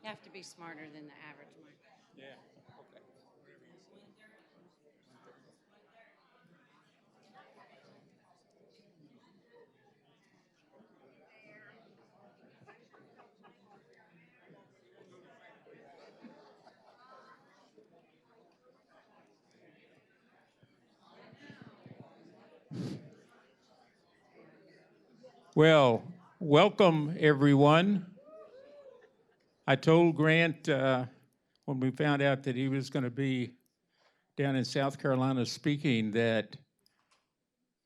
have to be smarter than the average one. Yeah. Okay. Well, welcome everyone. I told Grant when we found out that he was going to be down in South Carolina speaking that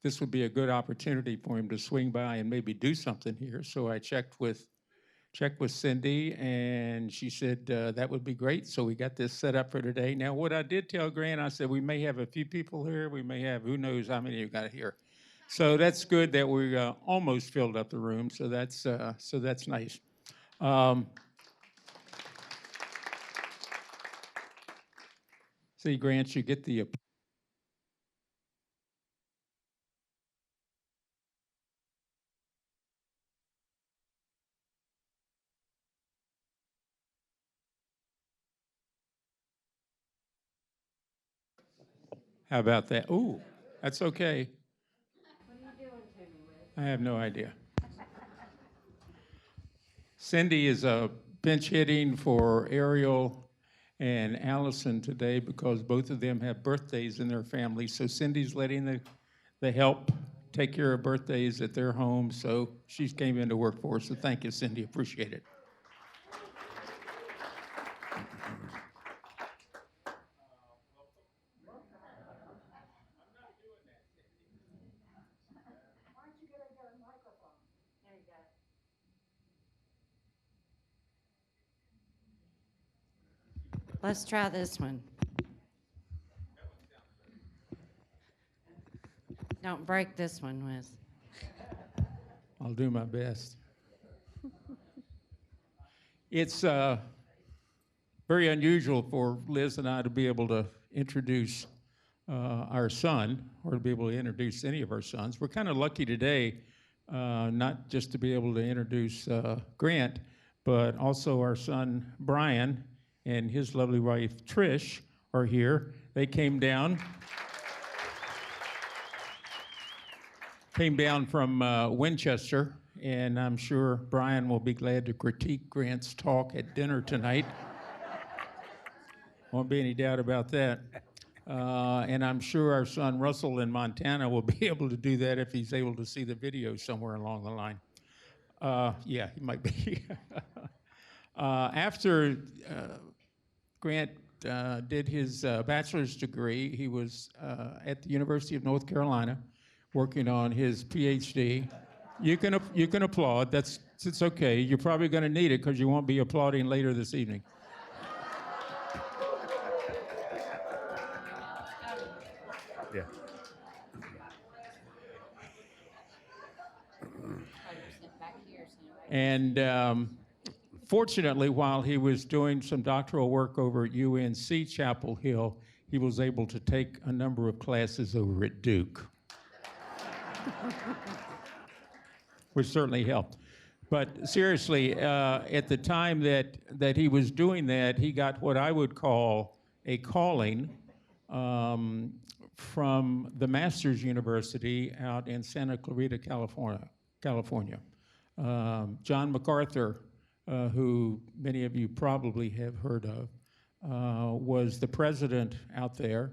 this would be a good opportunity for him to swing by and maybe do something here. So I checked with Cindy, and she said that would be great. So we got this set up for today. Now, what I did tell Grant, I said we may have a few people here. We may have who knows how many you got here. So that's good that we almost filled up the room. So that's nice. Um, see, Grant, you get the. How about that? Ooh, that's okay. What are you doing to me, Wiz? I have no idea. Cindy is bench hitting for Ariel and Allison today because both of them have birthdays in their family. So Cindy's letting the help take care of birthdays at their home. So she came in to work for us. So thank you, Cindy. Appreciate it. There you go. Let's try this one. Don't break this one, Wiz. I'll do my best. It's very unusual for Liz and I to be able to introduce our son, or to be able to introduce any of our sons. We're kind of lucky today, not just to be able to introduce Grant, but also our son Brian and his lovely wife Trish are here. They came down from Winchester, and I'm sure Brian will be glad to critique Grant's talk at dinner tonight. Won't be any doubt about that. And I'm sure our son Russell in Montana will be able to do that if he's able to see the video somewhere along the line. Yeah, he might be. After Grant did his bachelor's degree, he was at the University of North Carolina working on his PhD. You can applaud. It's okay. You're probably going to need it because you won't be applauding later this evening. Yeah. And fortunately, while he was doing some doctoral work over at UNC Chapel Hill, he was able to take a number of classes over at Duke, which certainly helped. But seriously, at the time that he was doing that, he got what I would call a calling from the Masters University out in Santa Clarita, California. John MacArthur, who many of you probably have heard of, was the president out there,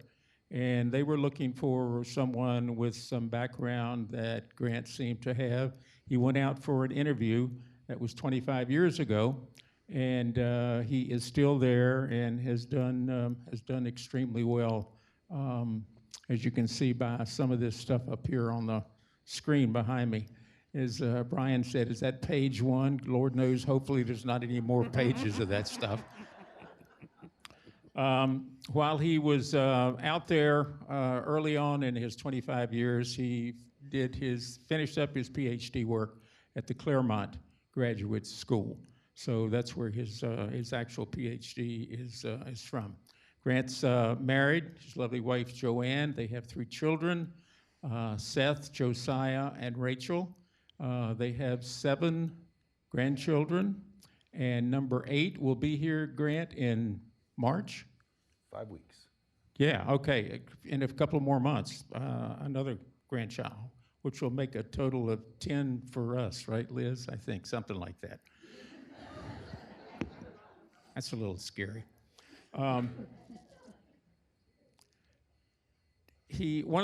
and they were looking for someone with some background that Grant seemed to have. He went out for an interview that was 25 years ago, and he is still there and has done extremely well, as you can see by some of this stuff up here on the screen behind me. As Brian said, is that page one? Lord knows, hopefully there's not any more pages of that stuff. While he was out there early on in his 25 years, he finished up his PhD work at the Claremont Graduate School. So that's where his actual PhD is from. Grant's married, his lovely wife Joanne. They have 3 children, Seth, Josiah, and Rachel. They have 7 grandchildren, And number 8 will be here, Grant, in March? 5 weeks. Yeah, okay, in a couple more months, another grandchild, which will make a total of 10 for us, right, Liz? I think, something like that. That's a little scary. One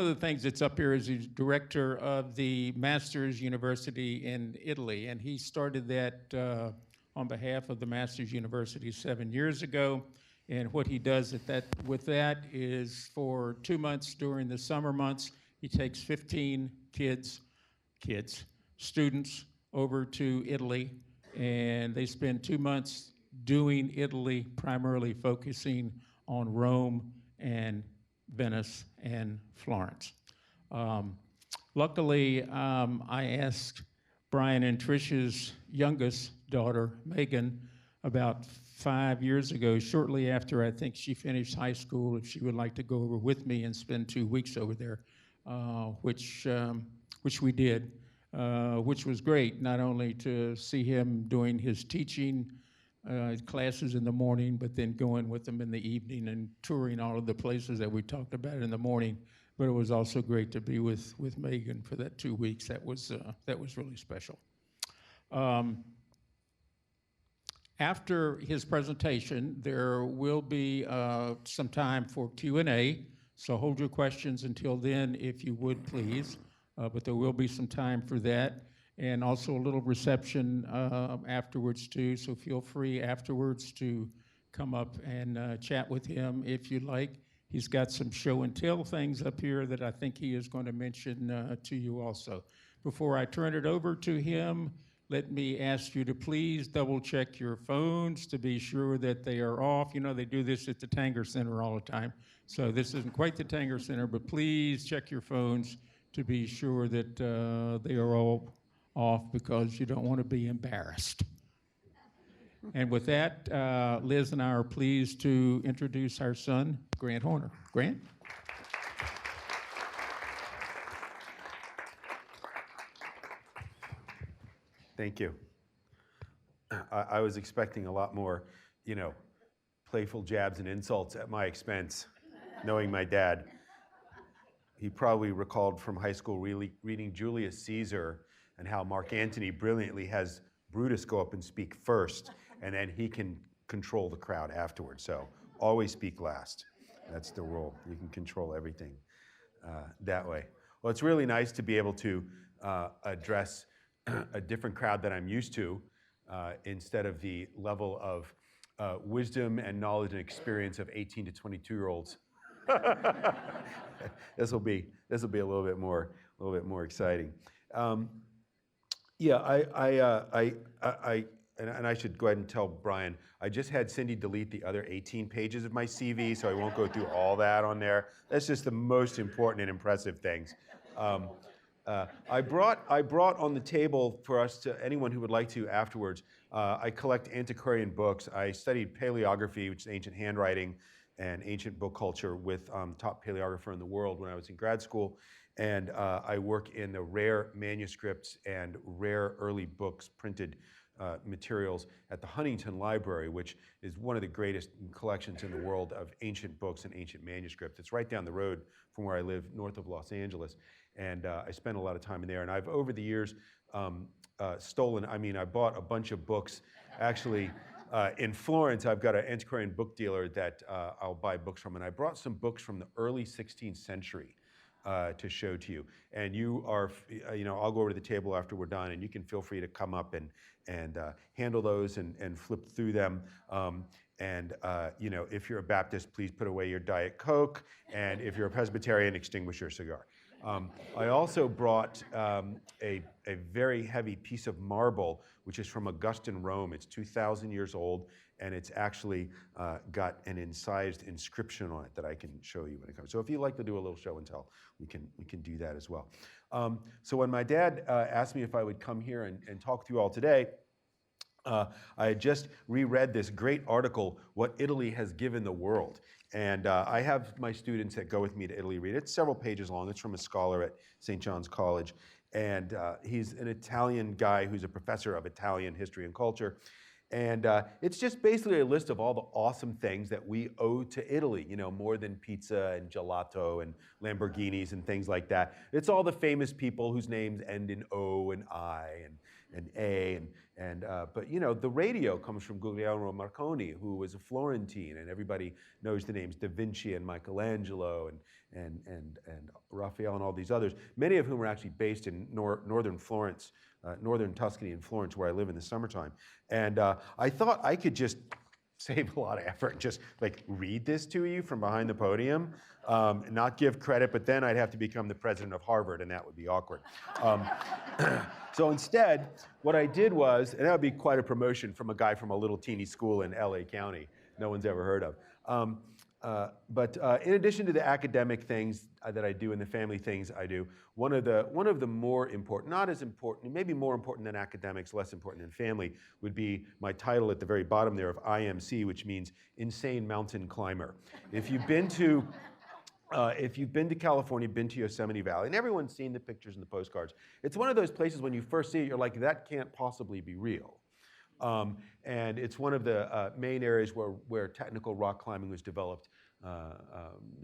of the things that's up here is he's director of the Masters University in Italy, and he started that on behalf of the Masters University 7 years ago. And what he does with that is for 2 months during the summer months, he takes 15 students over to Italy, and they spend 2 months doing Italy, primarily focusing on Rome and Venice and Florence. Luckily, I asked Brian and Tricia's youngest daughter, Megan, about 5 years ago, shortly after I think she finished high school, if she would like to go over with me and spend 2 weeks over there, which we did, which was great, not only to see him doing his teaching classes in the morning, but then going with them in the evening and touring all of the places that we talked about in the morning. But it was also great to be with Megan for that 2 weeks. That was really special. After his presentation, there will be some time for Q&A, so hold your questions until then, if you would, please. But there will be some time for that, and also a little reception afterwards, too, so feel free afterwards to come up and chat with him if you'd like. He's got some show and tell things up here that I think he is going to mention to you also. Before I turn it over to him, let me ask you to please double check your phones to be sure that they are off. You know, they do this at the Tanger Center all the time. So this isn't quite the Tanger Center, but please check your phones to be sure that they are all off, because you don't want to be embarrassed. And with that, Liz and I are pleased to introduce our son, Grant Horner. Grant? Thank you. I was expecting a lot more, playful jabs and insults at my expense, knowing my dad. He probably recalled from high school reading Julius Caesar and how Mark Antony brilliantly has Brutus go up and speak first, and then he can control the crowd afterwards. So always speak last. That's the rule. You can control everything that way. Well, it's really nice to be able to address a different crowd than I'm used to, instead of the level of wisdom and knowledge and experience of 18 to 22-year-olds. This will be a little bit more exciting. Yeah, I should go ahead and tell Brian, I just had Cindy delete the other 18 pages of my CV, so I won't go through all that on there. That's just the most important and impressive things. I brought on the table for us, to anyone who would like to afterwards, I collect antiquarian books. I studied paleography, which is ancient handwriting and ancient book culture, with top paleographer in the world when I was in grad school. And I work in the rare manuscripts and rare early books, printed materials at the Huntington Library, which is one of the greatest collections in the world of ancient books and ancient manuscripts. It's right down the road from where I live, north of Los Angeles. And I spent a lot of time in there. And I've, over the years, I bought a bunch of books. Actually, in Florence, I've got an antiquarian book dealer that I'll buy books from. And I brought some books from the early 16th century to show to you. And you are, I'll go over to the table after we're done, and you can feel free to come up and handle those and flip through them. If you're a Baptist, please put away your Diet Coke. And if you're a Presbyterian, extinguish your cigar. I also brought a very heavy piece of marble, which is from Augustan Rome. It's 2,000 years old, and it's actually got an incised inscription on it that I can show you when it comes. So if you'd like to do a little show and tell, we can do that as well. So when my dad asked me if I would come here and talk to you all today, I had just reread this great article, What Italy Has Given the World. And I have my students that go with me to Italy read it. It's several pages long. It's from a scholar at St. John's College. And he's an Italian guy who's a professor of Italian history and culture. And it's just basically a list of all the awesome things that we owe to Italy, more than pizza and gelato and Lamborghinis and things like that. It's all the famous people whose names end in O and I and A. But the radio comes from Guglielmo Marconi, who was a Florentine, and everybody knows the names Da Vinci and Michelangelo and Raphael and all these others, many of whom are actually based in northern Florence, northern Tuscany and Florence, where I live in the summertime. And I thought I could just save a lot of effort and just read this to you from behind the podium, not give credit, but then I'd have to become the president of Harvard, and that would be awkward. So instead, what I did was, and that would be quite a promotion from a guy from a little teeny school in LA County no one's ever heard of. But in addition to the academic things that I do and the family things I do, one of the more important, not as important, maybe more important than academics, less important than family, would be my title at the very bottom there of IMC, which means Insane Mountain Climber. If you've been to California, been to Yosemite Valley, and everyone's seen the pictures and the postcards, it's one of those places when you first see it, you're like, that can't possibly be real. And it's one of the main areas where technical rock climbing was developed,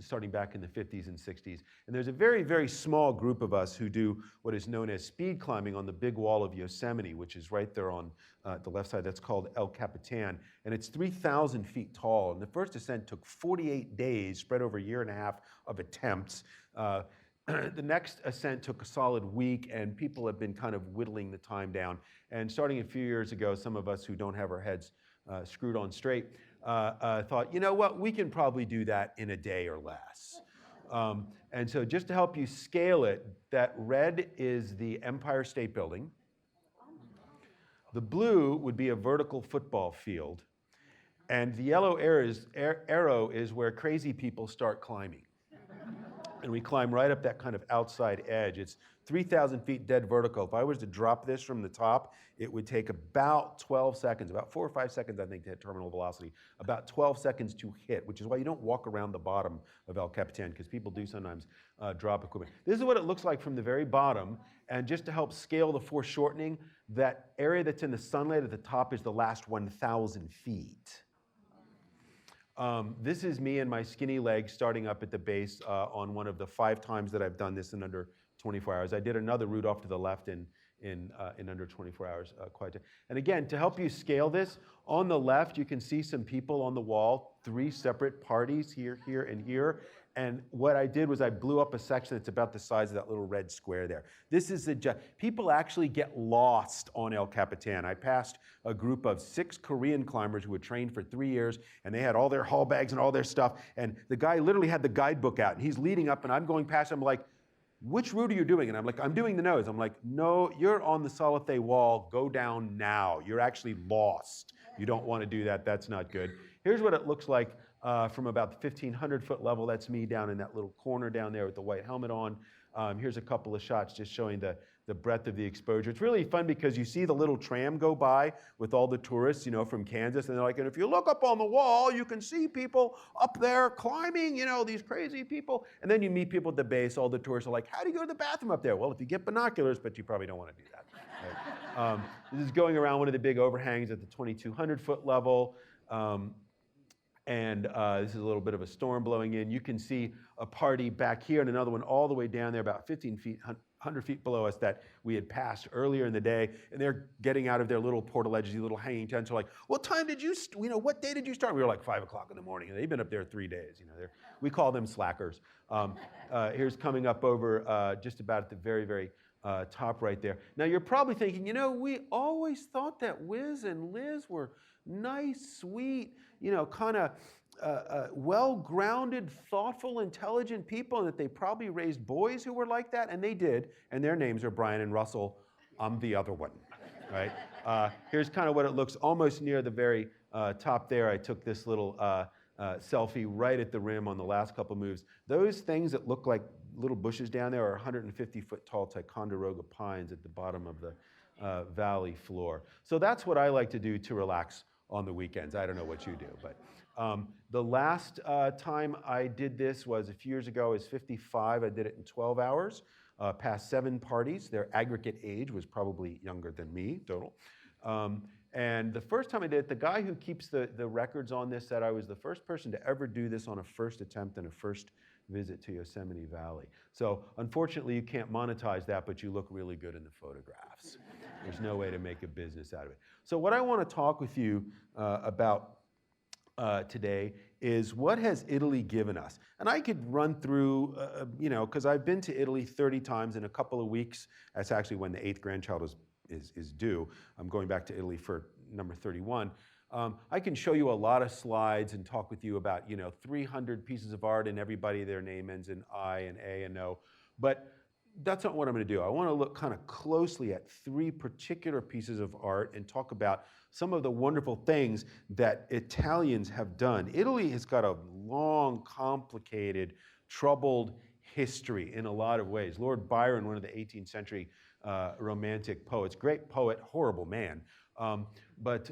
starting back in the 50s and 60s. And there's a very, very small group of us who do what is known as speed climbing on the big wall of Yosemite, which is right there on the left side. That's called El Capitan. And it's 3,000 feet tall. And the first ascent took 48 days, spread over a year and a half of attempts. The next ascent took a solid week, and people have been kind of whittling the time down. And starting a few years ago, some of us who don't have our heads screwed on straight thought, you know what, we can probably do that in a day or less. And so just to help you scale it, that red is the Empire State Building. The blue would be a vertical football field. And the yellow arrow is where crazy people start climbing. And we climb right up that kind of outside edge. It's 3,000 feet dead vertical. If I was to drop this from the top, it would take about 12 seconds, about 4 or 5 seconds, I think, to hit terminal velocity, about 12 seconds to hit, which is why you don't walk around the bottom of El Capitan, because people do sometimes drop equipment. This is what it looks like from the very bottom. And just to help scale the foreshortening, that area that's in the sunlight at the top is the last 1,000 feet. This is me and my skinny legs starting up at the base on one of the 5 times that I've done this in under 24 hours. I did another route off to the left in under 24 hours. And again, to help you scale this, on the left you can see some people on the wall, 3 separate parties here, here, and here. And what I did was I blew up a section that's about the size of that little red square there. This is people actually get lost on El Capitan. I passed a group of 6 Korean climbers who had trained for 3 years, and they had all their haul bags and all their stuff. And the guy literally had the guidebook out, and he's leading up, and I'm going past him like, which route are you doing? And I'm like, I'm doing the nose. I'm like, no, you're on the Salathe wall. Go down now. You're actually lost. You don't want to do that. That's not good. Here's what it looks like from about the 1,500 foot level. That's me down in that little corner down there with the white helmet on. Here's a couple of shots just showing the breadth of the exposure. It's really fun because you see the little tram go by with all the tourists, from Kansas, and they're like, and if you look up on the wall, you can see people up there climbing, these crazy people. And then you meet people at the base, all the tourists are like, how do you go to the bathroom up there? Well, if you get binoculars, but you probably don't want to do that. Right? This is going around one of the big overhangs at the 2,200 foot level. And this is a little bit of a storm blowing in. You can see a party back here and another one all the way down there, about 15 feet, 100 feet below us that we had passed earlier in the day. And they're getting out of their little portaledges, little hanging tents. They're like, what time did you, what day did you start? We were like 5 o'clock in the morning. And they've been up there 3 days. We call them slackers. Here's coming up over just about at the very, very top right there. Now you're probably thinking, we always thought that Wiz and Liz were nice, sweet, kind of well-grounded, thoughtful, intelligent people, and that they probably raised boys who were like that, and they did, and their names are Brian and Russell. I'm the other one, right? Here's kind of what it looks almost near the very top there. I took this little selfie right at the rim on the last couple moves. Those things that look like little bushes down there are 150-foot tall Ticonderoga pines at the bottom of the valley floor. So that's what I like to do to relax on the weekends. I don't know what you do, but the last time I did this was a few years ago. I was 55. I did it in 12 hours, passed 7 parties. Their aggregate age was probably younger than me, total. And the first time I did it, the guy who keeps the records on this said I was the first person to ever do this on a first attempt and a first visit to Yosemite Valley. So unfortunately, you can't monetize that, but you look really good in the photographs. There's no way to make a business out of it. So what I want to talk with you about today is what has Italy given us? And I could run through, because I've been to Italy 30 times in a couple of weeks. That's actually when the 8th grandchild is due. I'm going back to Italy for number 31. I can show you a lot of slides and talk with you about 300 pieces of art and everybody, their name ends in I and A and O. But that's not what I'm going to do. I want to look kind of closely at 3 particular pieces of art and talk about some of the wonderful things that Italians have done. Italy has got a long, complicated, troubled history in a lot of ways. Lord Byron, one of the 18th century Romantic poets, great poet, horrible man, but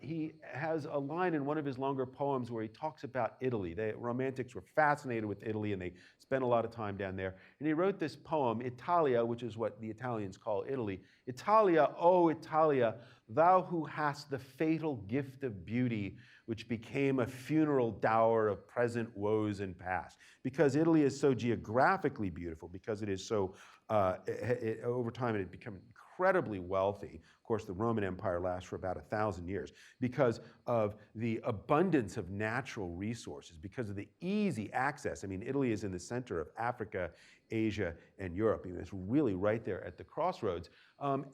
he has a line in one of his longer poems where he talks about Italy. The Romantics were fascinated with Italy and they spent a lot of time down there. And he wrote this poem, Italia, which is what the Italians call Italy. Italia, O Italia, thou who hast the fatal gift of beauty, which became a funeral dower of present woes and past. Because Italy is so geographically beautiful, because it is so, over time it had become incredibly wealthy. Of course, the Roman Empire lasts for about 1,000 years because of the abundance of natural resources, because of the easy access. I mean, Italy is in the center of Africa, Asia, and Europe. I mean, it's really right there at the crossroads.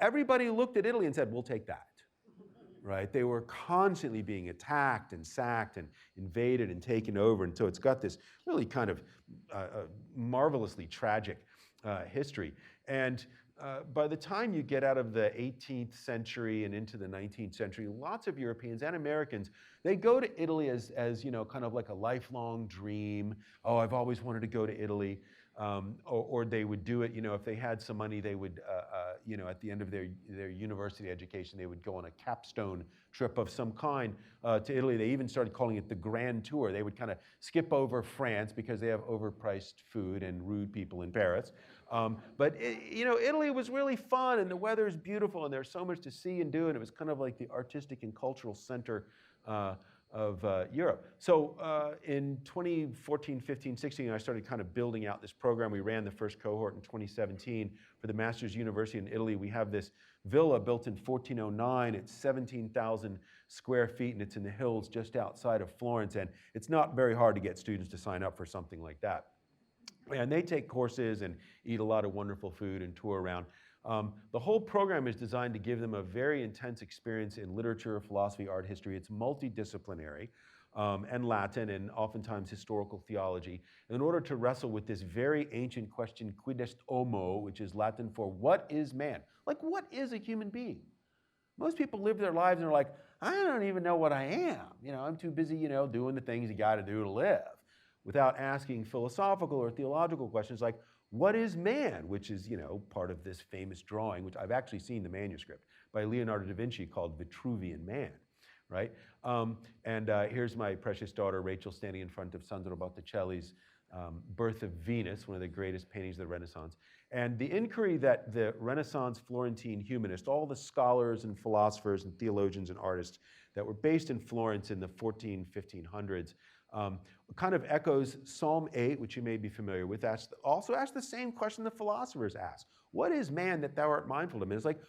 Everybody looked at Italy and said, we'll take that. Right? They were constantly being attacked and sacked and invaded and taken over. And so it's got this really kind of marvelously tragic history. And by the time you get out of the 18th century and into the 19th century, lots of Europeans and Americans, they go to Italy as kind of like a lifelong dream. Oh, I've always wanted to go to Italy. Or they would do it, if they had some money, they would, at the end of their university education, they would go on a capstone trip of some kind to Italy. They even started calling it the Grand Tour. They would kind of skip over France because they have overpriced food and rude people in Paris. But Italy was really fun, and the weather is beautiful, and there's so much to see and do, and it was kind of like the artistic and cultural center of Europe. So in 2014, 15, 16, I started kind of building out this program. We ran the first cohort in 2017 for the Masters University in Italy. We have this villa built in 1409. It's 17,000 square feet, and it's in the hills just outside of Florence. And it's not very hard to get students to sign up for something like that. And they take courses and eat a lot of wonderful food and tour around. The whole program is designed to give them a very intense experience in literature, philosophy, art history. It's multidisciplinary and Latin and oftentimes historical theology in order to wrestle with this very ancient question, quid est homo, which is Latin for what is man? Like, what is a human being? Most people live their lives and are like, I don't even know what I am. I'm too busy, doing the things you got to do to live, without asking philosophical or theological questions like, what is man? Which is, part of this famous drawing, which I've actually seen the manuscript by Leonardo da Vinci called Vitruvian Man, right? Here's my precious daughter, Rachel, standing in front of Sandro Botticelli's Birth of Venus, one of the greatest paintings of the Renaissance. And the inquiry that the Renaissance Florentine humanists, all the scholars and philosophers and theologians and artists that were based in Florence in the 1500s, kind of echoes Psalm 8, which you may be familiar with, also asks the same question the philosophers ask. What is man that thou art mindful of him? It's like,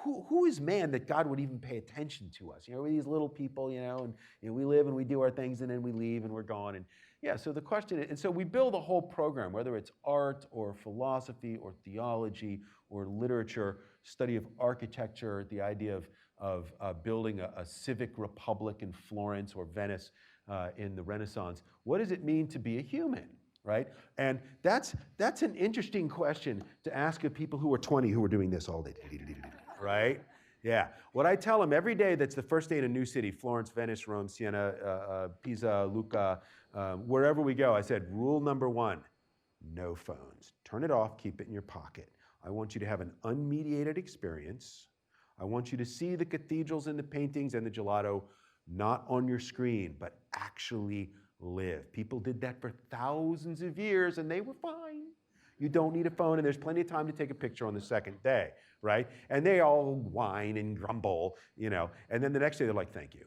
who is man that God would even pay attention to us? We're these little people, and we live and we do our things and then we leave and we're gone. And yeah, so the question, and so we build a whole program, whether it's art or philosophy or theology or literature, study of architecture, the idea of building a civic republic in Florence or Venice in the Renaissance. What does it mean to be a human, right? And that's an interesting question to ask of people who are 20 who are doing this all day, right? Yeah. What I tell them every day that's the first day in a new city, Florence, Venice, Rome, Siena, Pisa, Lucca, wherever we go, I said, rule number 1, no phones. Turn it off, keep it in your pocket. I want you to have an unmediated experience. I want you to see the cathedrals and the paintings and the gelato, not on your screen, but actually live. People did that for thousands of years and they were fine. You don't need a phone, and there's plenty of time to take a picture on the second day, right? And they all whine and grumble, and then the next day they're like, thank you.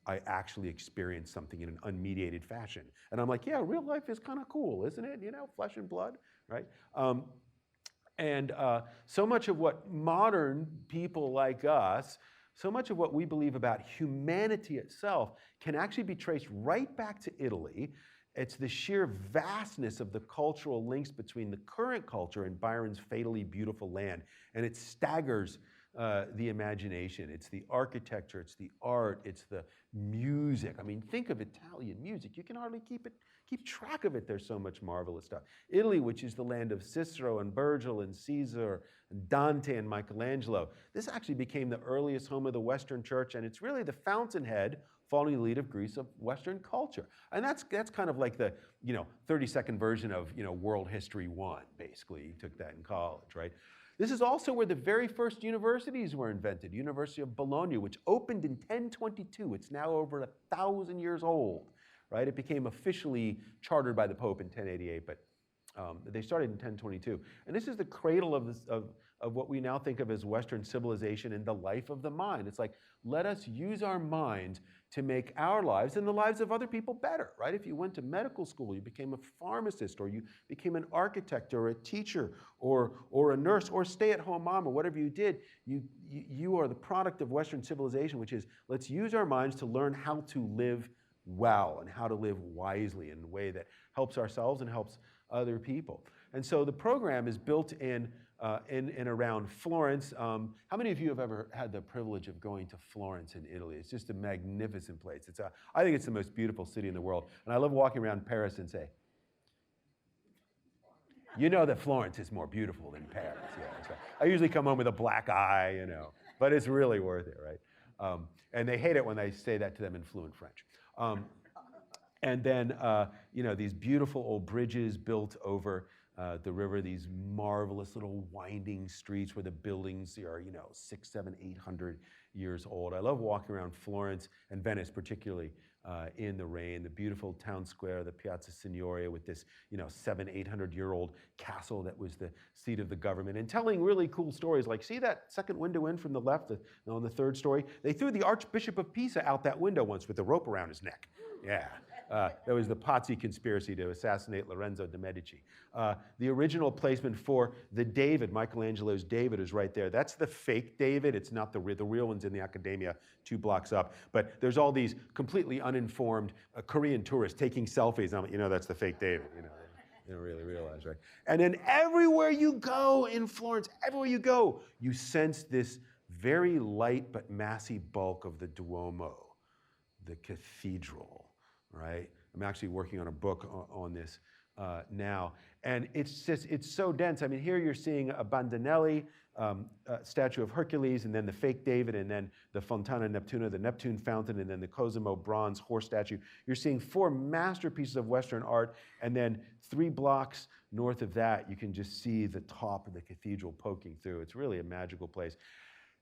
I actually experienced something in an unmediated fashion. And I'm like, yeah, real life is kind of cool, isn't it? Flesh and blood, right? And so much of what modern people like us, so much of what we believe about humanity itself can actually be traced right back to Italy. It's the sheer vastness of the cultural links between the current culture and Byron's fatally beautiful land. And it staggers the imagination. It's the architecture, it's the art, it's the music. I mean, think of Italian music. You can hardly keep track of it. There's so much marvelous stuff. Italy, which is the land of Cicero and Virgil and Caesar and Dante and Michelangelo. This actually became the earliest home of the Western Church, and it's really the fountainhead, following the lead of Greece, of Western culture. And that's kind of like the 30-second version of World History 1, basically. You took that in college, right? This is also where the very first universities were invented. University of Bologna, which opened in 1022. It's now over 1,000 years old, right? It became officially chartered by the Pope in 1088, but they started in 1022. And this is the cradle of what we now think of as Western civilization and the life of the mind. It's like, let us use our mind to make our lives and the lives of other people better, right? If you went to medical school, you became a pharmacist, or you became an architect or a teacher or a nurse or stay-at-home mom or whatever you did, you are the product of Western civilization, which is, let's use our minds to learn how to live well and how to live wisely in a way that helps ourselves and helps other people. And so the program is built in around Florence. How many of you have ever had the privilege of going to Florence in Italy? It's just a magnificent place. I think it's the most beautiful city in the world. And I love walking around Paris and say, you know that Florence is more beautiful than Paris. Yeah, that's right. I usually come home with a black eye, but it's really worth it, right? And they hate it when I say that to them in fluent French. And then, these beautiful old bridges built over the river, these marvelous little winding streets where the buildings are, 600, 700, 800 years old. I love walking around Florence and Venice, particularly in the rain. The beautiful town square, the Piazza Signoria, with this, 700, 800-year-old castle that was the seat of the government, and telling really cool stories. Like, see that second window in from the left, on the third story? They threw the Archbishop of Pisa out that window once with a rope around his neck. Yeah. That was the Pazzi conspiracy to assassinate Lorenzo de' Medici. The original placement for the David, Michelangelo's David, is right there. That's the fake David. It's not the real one's in the Accademia 2 blocks up. But there's all these completely uninformed Korean tourists taking selfies. That's the fake David. They don't really realize, right? And then everywhere you go in Florence, everywhere you go, you sense this very light but massy bulk of the Duomo, the cathedral. Right? I'm actually working on a book on this now. And it's so dense. I mean, here you're seeing a Bandinelli, statue of Hercules, and then the fake David, and then the Fontana Neptuna, the Neptune fountain, and then the Cosimo bronze horse statue. You're seeing 4 masterpieces of Western art, and then 3 blocks north of that, you can just see the top of the cathedral poking through. It's really a magical place.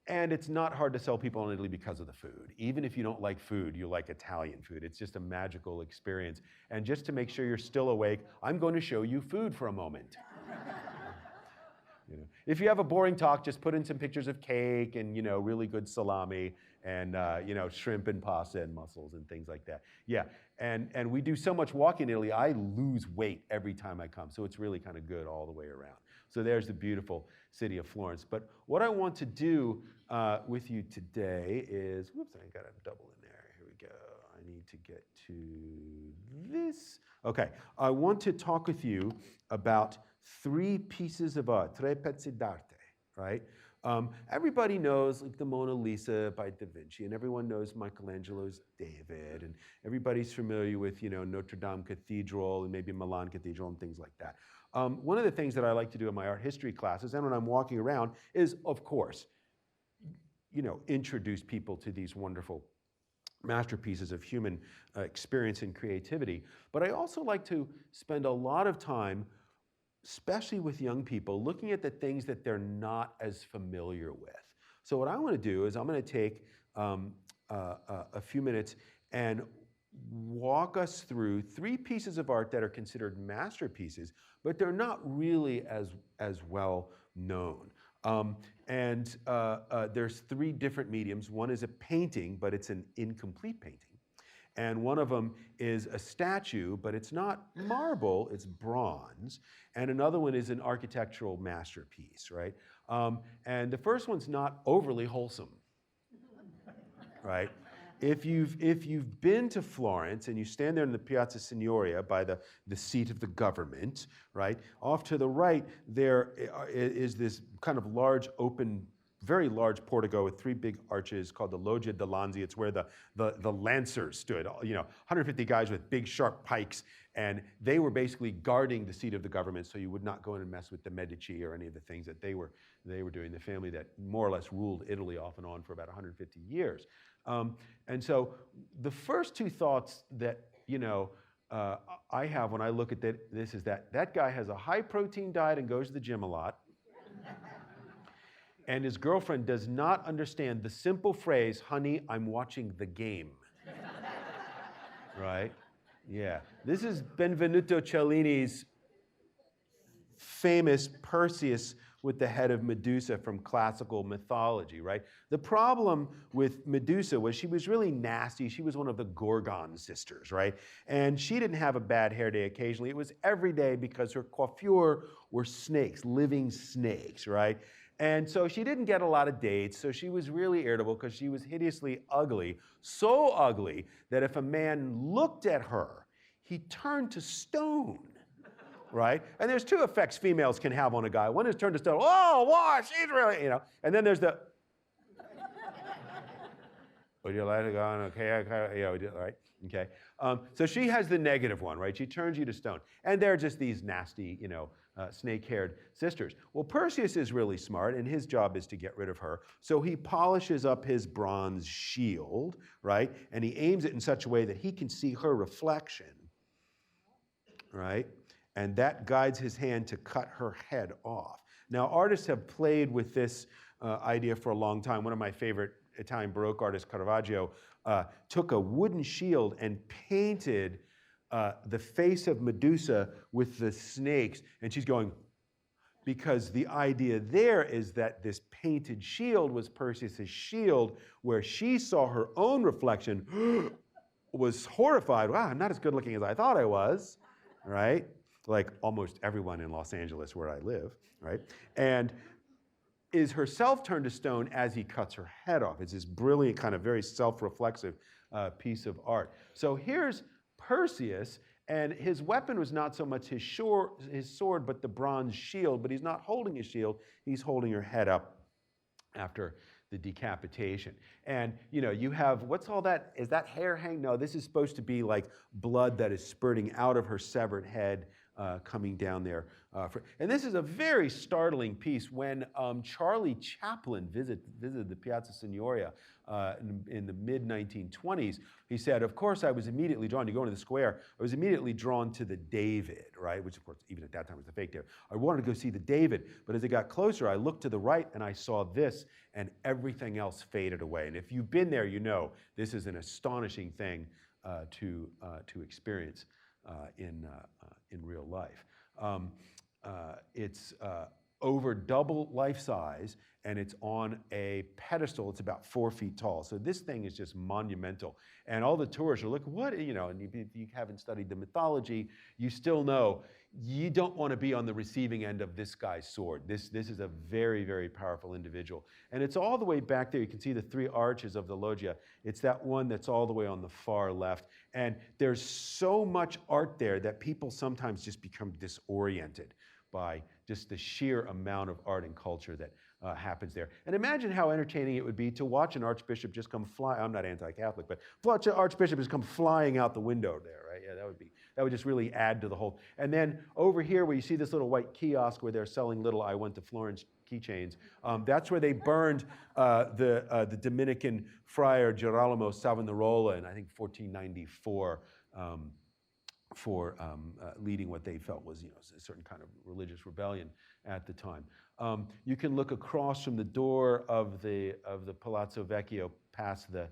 And it's not hard to sell people in Italy because of the food. Even if you don't like food, you like Italian food. It's just a magical experience. And just to make sure you're still awake, I'm going to show you food for a moment. If you have a boring talk, just put in some pictures of cake and really good salami and shrimp and pasta and mussels and things like that. Yeah, and we do so much walking in Italy, I lose weight every time I come. So it's really kind of good all the way around. So there's the beautiful city of Florence. But what I want to do with you today is, whoops, I got a double in there. Here we go. I need to get to this. Okay, I want to talk with you about 3 pieces of art, tre pezzi d'arte, right? Everybody knows like the Mona Lisa by Da Vinci, and everyone knows Michelangelo's David, and everybody's familiar with Notre Dame Cathedral and maybe Milan Cathedral and things like that. One of the things that I like to do in my art history classes and when I'm walking around is, of course, introduce people to these wonderful masterpieces of human experience and creativity. But I also like to spend a lot of time, especially with young people, looking at the things that they're not as familiar with. So what I want to do is I'm going to take a few minutes and walk us through 3 pieces of art that are considered masterpieces, but they're not really as well known. There's 3 different mediums. One is a painting, but it's an incomplete painting. And one of them is a statue, but it's not marble, it's bronze. And another one is an architectural masterpiece, right? And the first one's not overly wholesome, right? If you've been to Florence and you stand there in the Piazza Signoria by the seat of the government, right? Off to the right, there is this kind of large open, very large portico with 3 big arches called the Loggia de' Lanzi. It's where the lancers stood, 150 guys with big sharp pikes, and they were basically guarding the seat of the government so you would not go in and mess with the Medici or any of the things that they were doing, the family that more or less ruled Italy off and on for about 150 years. And so the first 2 thoughts that, I have when I look at this is that guy has a high protein diet and goes to the gym a lot. And his girlfriend does not understand the simple phrase, honey, I'm watching the game. Right? Yeah. This is Benvenuto Cellini's famous Perseus with the head of Medusa from classical mythology, right? The problem with Medusa was she was really nasty. She was one of the Gorgon sisters, right? And she didn't have a bad hair day occasionally. It was every day because her coiffure were snakes, living snakes, right? And so she didn't get a lot of dates, so she was really irritable because she was hideously ugly, so ugly that if a man looked at her, he turned to stone. Right? And there's 2 effects females can have on a guy. One is turn to stone. Oh, wow, she's really, And then there's the, would you like to go on? Okay, right? Okay. So she has the negative one, right? She turns you to stone. And they're just these nasty, snake-haired sisters. Well, Perseus is really smart, and his job is to get rid of her. So he polishes up his bronze shield, right? And he aims it in such a way that he can see her reflection, right? And that guides his hand to cut her head off. Now, artists have played with this idea for a long time. One of my favorite Italian Baroque artists, Caravaggio, took a wooden shield and painted the face of Medusa with the snakes, and she's going, because the idea there is that this painted shield was Perseus' shield, where she saw her own reflection, was horrified. Wow, I'm not as good looking as I thought I was, right? Like almost everyone in Los Angeles where I live, right? And is herself turned to stone as he cuts her head off. It's this brilliant, kind of very self-reflexive piece of art. So here's Perseus, and his weapon was not so much his sword, but the bronze shield, but he's not holding his shield, he's holding her head up after the decapitation. And you have, what's all that? Is that hair hang? No, this is supposed to be like blood that is spurting out of her severed head, coming down there. And this is a very startling piece. When Charlie Chaplin visited the Piazza Signoria in the mid-1920s, he said, of course, I was immediately drawn, you go into the square, I was immediately drawn to the David, right? Which, of course, even at that time was the fake David. I wanted to go see the David, but as it got closer, I looked to the right and I saw this, and everything else faded away. And if you've been there, you know this is an astonishing thing to experience in real life. It's over double life size, and it's on a pedestal. It's about 4 feet tall. So this thing is just monumental. And all the tourists are looking, what, and if you haven't studied the mythology, you still know you don't want to be on the receiving end of this guy's sword. This is a very, very powerful individual. And it's all the way back there. You can see the 3 arches of the loggia. It's that one that's all the way on the far left. And there's so much art there that people sometimes just become disoriented by just the sheer amount of art and culture that happens there. And imagine how entertaining it would be to watch an archbishop just come fly. I'm not anti-Catholic, but watch an archbishop just come flying out the window there, right? Yeah, that would just really add to the whole. And then over here where you see this little white kiosk where they're selling little I went to Florence keychains, that's where they burned the Dominican friar Girolamo Savonarola in, I think, 1494. For leading what they felt was, a certain kind of religious rebellion at the time. You can look across from the door of the Palazzo Vecchio past the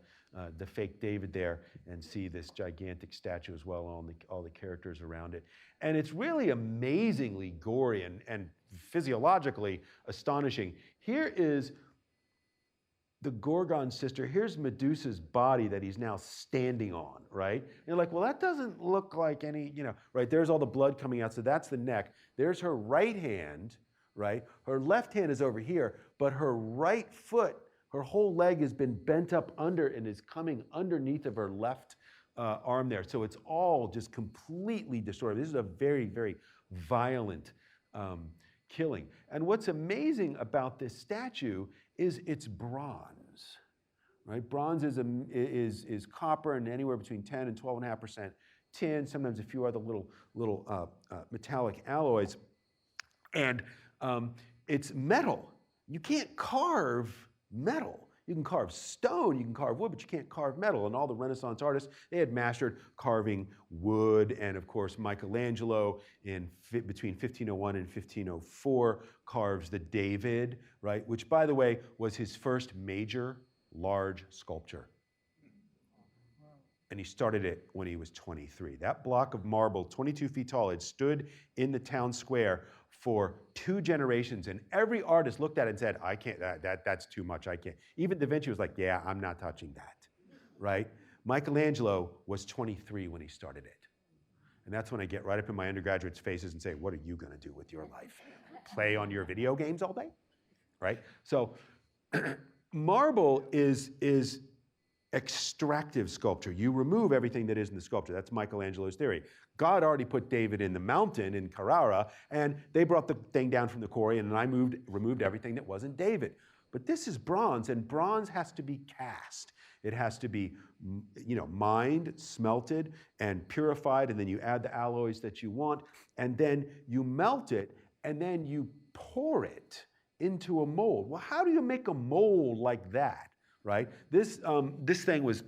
fake David there and see this gigantic statue as well, all the characters around it. And it's really amazingly gory and physiologically astonishing. Here is the Gorgon sister. Here's Medusa's body that he's now standing on, right? And you're like, well, that doesn't look like any, right? There's all the blood coming out, so that's the neck. There's her right hand, right? Her left hand is over here, but her right foot, her whole leg has been bent up under and is coming underneath of her left arm there. So it's all just completely destroyed. This is a very, very violent killing. And what's amazing about this statue is it's bronze, right? Bronze is copper and anywhere between 10 and 12.5% tin, sometimes a few other little metallic alloys. And it's metal. You can't carve metal. You can carve stone, you can carve wood, but you can't carve metal. And all the Renaissance artists, they had mastered carving wood. And of course, Michelangelo between 1501 and 1504 carves the David, right? Which, by the way, was his first major large sculpture. And he started it when he was 23. That block of marble, 22 feet tall, had stood in the town square for 2 generations, and every artist looked at it and said, I can't, that's too much, I can't. Even Da Vinci was like, yeah, I'm not touching that, right? Michelangelo was 23 when he started it. And that's when I get right up in my undergraduates' faces and say, what are you gonna do with your life? Play on your video games all day, right? So marble is extractive sculpture. You remove everything that is in the sculpture. That's Michelangelo's theory. God already put David in the mountain in Carrara, and they brought the thing down from the quarry, and I removed everything that wasn't David. But this is bronze, and bronze has to be cast. It has to be, mined, smelted, and purified, and then you add the alloys that you want, and then you melt it, and then you pour it into a mold. Well, how do you make a mold like that? Right? This thing was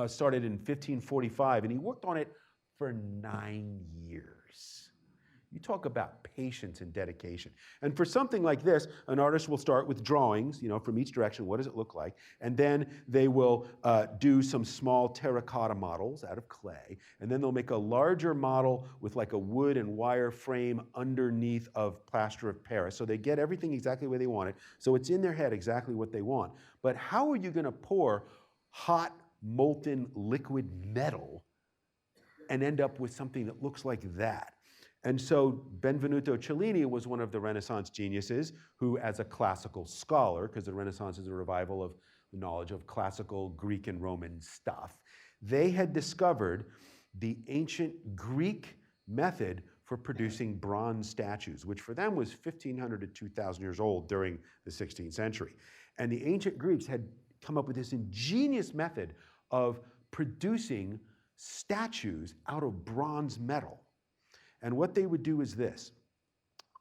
started in 1545, and he worked on it for 9 years. You talk about patience and dedication. And for something like this, an artist will start with drawings, from each direction, what does it look like? And then they will do some small terracotta models out of clay, and then they'll make a larger model with like a wood and wire frame underneath of plaster of Paris. So they get everything exactly the way they want it. So it's in their head exactly what they want. But how are you going to pour hot, molten, liquid metal and end up with something that looks like that? And so Benvenuto Cellini was one of the Renaissance geniuses who, as a classical scholar, because the Renaissance is a revival of the knowledge of classical Greek and Roman stuff, they had discovered the ancient Greek method for producing bronze statues, which for them was 1,500 to 2,000 years old during the 16th century. And the ancient Greeks had come up with this ingenious method of producing statues out of bronze metal. And what they would do is this.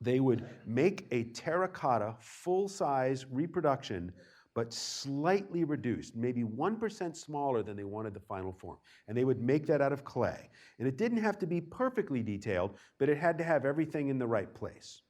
They would make a terracotta full-size reproduction, but slightly reduced, maybe 1% smaller than they wanted the final form. And they would make that out of clay. And it didn't have to be perfectly detailed, but it had to have everything in the right place.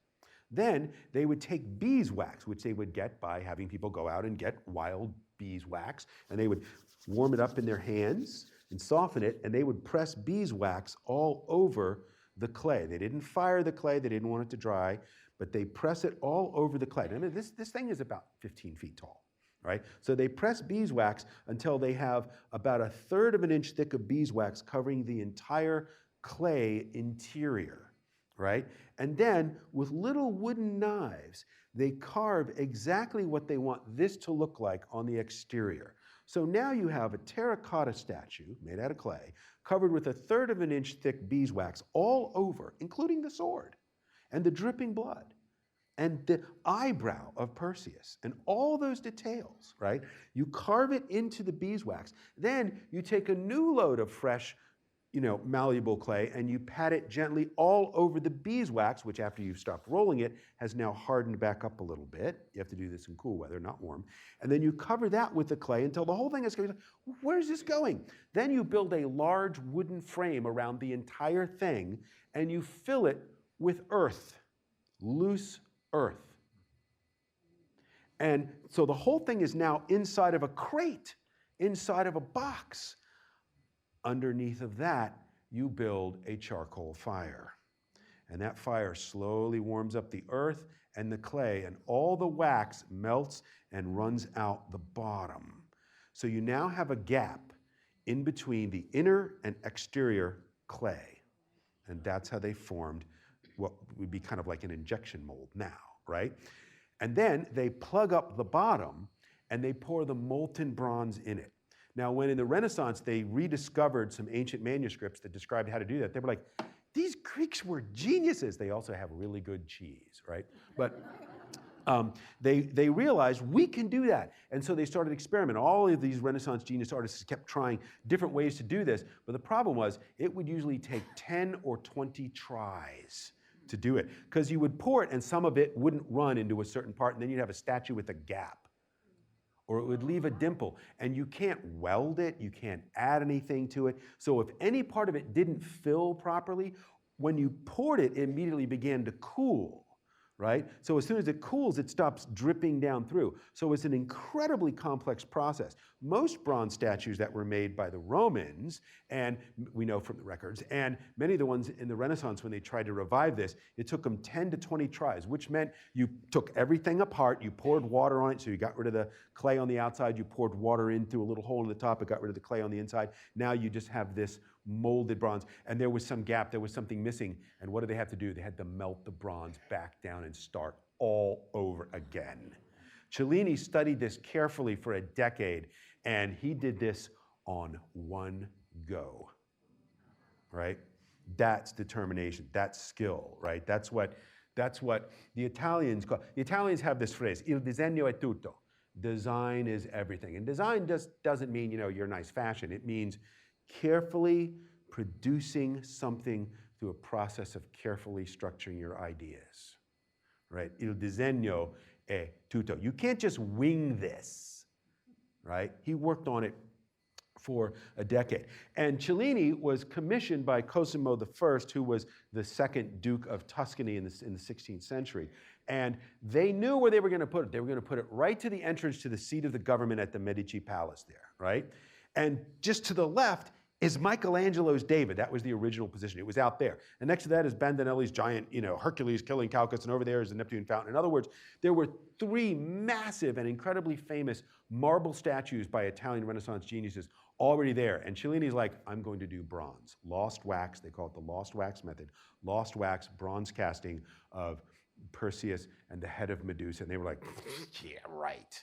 Then they would take beeswax, which they would get by having people go out and get wild beeswax, and they would warm it up in their hands and soften it, and they would press beeswax all over the clay. They didn't fire the clay, they didn't want it to dry, but they press it all over the clay. I mean, this thing is about 15 feet tall, right? So they press beeswax until they have about 1/3 of an inch thick of beeswax covering the entire clay interior, right? And then with little wooden knives, they carve exactly what they want this to look like on the exterior. So now you have a terracotta statue made out of clay, covered with 1/3 of an inch thick beeswax all over, including the sword and the dripping blood and the eyebrow of Perseus and all those details, right? You carve it into the beeswax. Then you take a new load of fresh, malleable clay, and you pat it gently all over the beeswax, which after you've stopped rolling it, has now hardened back up a little bit. You have to do this in cool weather, not warm. And then you cover that with the clay until the whole thing is going, where's this going? Then you build a large wooden frame around the entire thing, and you fill it with earth, loose earth. And so the whole thing is now inside of a crate, inside of a box. Underneath of that, you build a charcoal fire. And that fire slowly warms up the earth and the clay, and all the wax melts and runs out the bottom. So you now have a gap in between the inner and exterior clay. And that's how they formed what would be kind of like an injection mold now, right? And then they plug up the bottom and they pour the molten bronze in it. Now, when in the Renaissance they rediscovered some ancient manuscripts that described how to do that, they were like, these Greeks were geniuses. They also have really good cheese, right? But they realized we can do that. And so they started experimenting. All of these Renaissance genius artists kept trying different ways to do this. But the problem was it would usually take 10 or 20 tries to do it. Because you would pour it and some of it wouldn't run into a certain part, and then you'd have a statue with a gap. Or it would leave a dimple. And you can't weld it, you can't add anything to it. So if any part of it didn't fill properly, when you poured it, it immediately began to cool, right? So as soon as it cools, it stops dripping down through. So it's an incredibly complex process. Most bronze statues that were made by the Romans, and we know from the records, and many of the ones in the Renaissance when they tried to revive this, it took them 10 to 20 tries, which meant you took everything apart, you poured water on it, so you got rid of the clay on the outside, you poured water in through a little hole in the top, it got rid of the clay on the inside. Now you just have this molded bronze, and there was some gap, there was something missing, and what did they have to do? They had to melt the bronze back down and start all over again. Cellini studied this carefully for a decade, and he did this on one go, right? That's determination, that's skill, right? That's what the Italians call, the Italians have this phrase, il disegno è tutto. Design is everything. And design just doesn't mean, your nice fashion. It means carefully producing something through a process of carefully structuring your ideas, right? Il disegno è tutto. You can't just wing this, right? He worked on it for a decade. And Cellini was commissioned by Cosimo I, who was the second Duke of Tuscany in the 16th century. And they knew where they were going to put it. They were going to put it right to the entrance to the seat of the government at the Medici Palace there, right? And just to the left is Michelangelo's David. That was the original position. It was out there. And next to that is Bandinelli's giant, Hercules killing Calchas, and over there is the Neptune fountain. In other words, there were three massive and incredibly famous marble statues by Italian Renaissance geniuses already there. And Cellini's like, I'm going to do bronze. Lost wax, they call it the lost wax method. Lost wax bronze casting of Perseus and the head of Medusa. And they were like, yeah, right.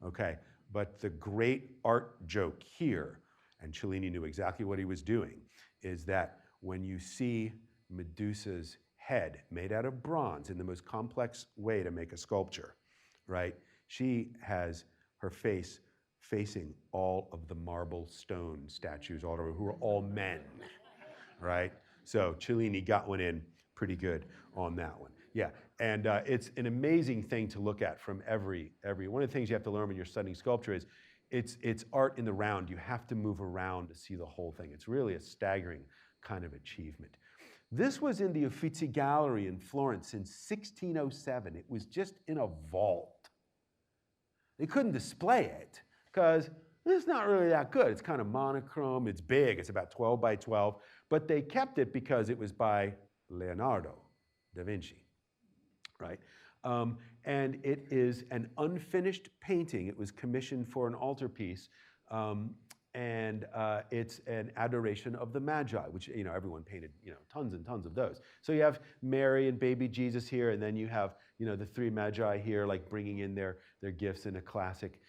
Okay, but the great art joke here, and Cellini knew exactly what he was doing, is that when you see Medusa's head made out of bronze in the most complex way to make a sculpture, right? She has her face facing all of the marble stone statues all over, who are all men, right? So Cellini got one in pretty good on that one. Yeah, and it's an amazing thing to look at from every, one of the things you have to learn when you're studying sculpture is it's art in the round. You have to move around to see the whole thing. It's really a staggering kind of achievement. This was in the Uffizi Gallery in Florence in 1607. It was just in a vault. They couldn't display it because it's not really that good. It's kind of monochrome, it's big, it's about 12 by 12, but they kept it because it was by Leonardo da Vinci, right? And it is an unfinished painting. It was commissioned for an altarpiece, and it's an adoration of the Magi, which everyone painted tons and tons of those. So you have Mary and baby Jesus here, and then you have the three Magi here, like bringing in their gifts in a classic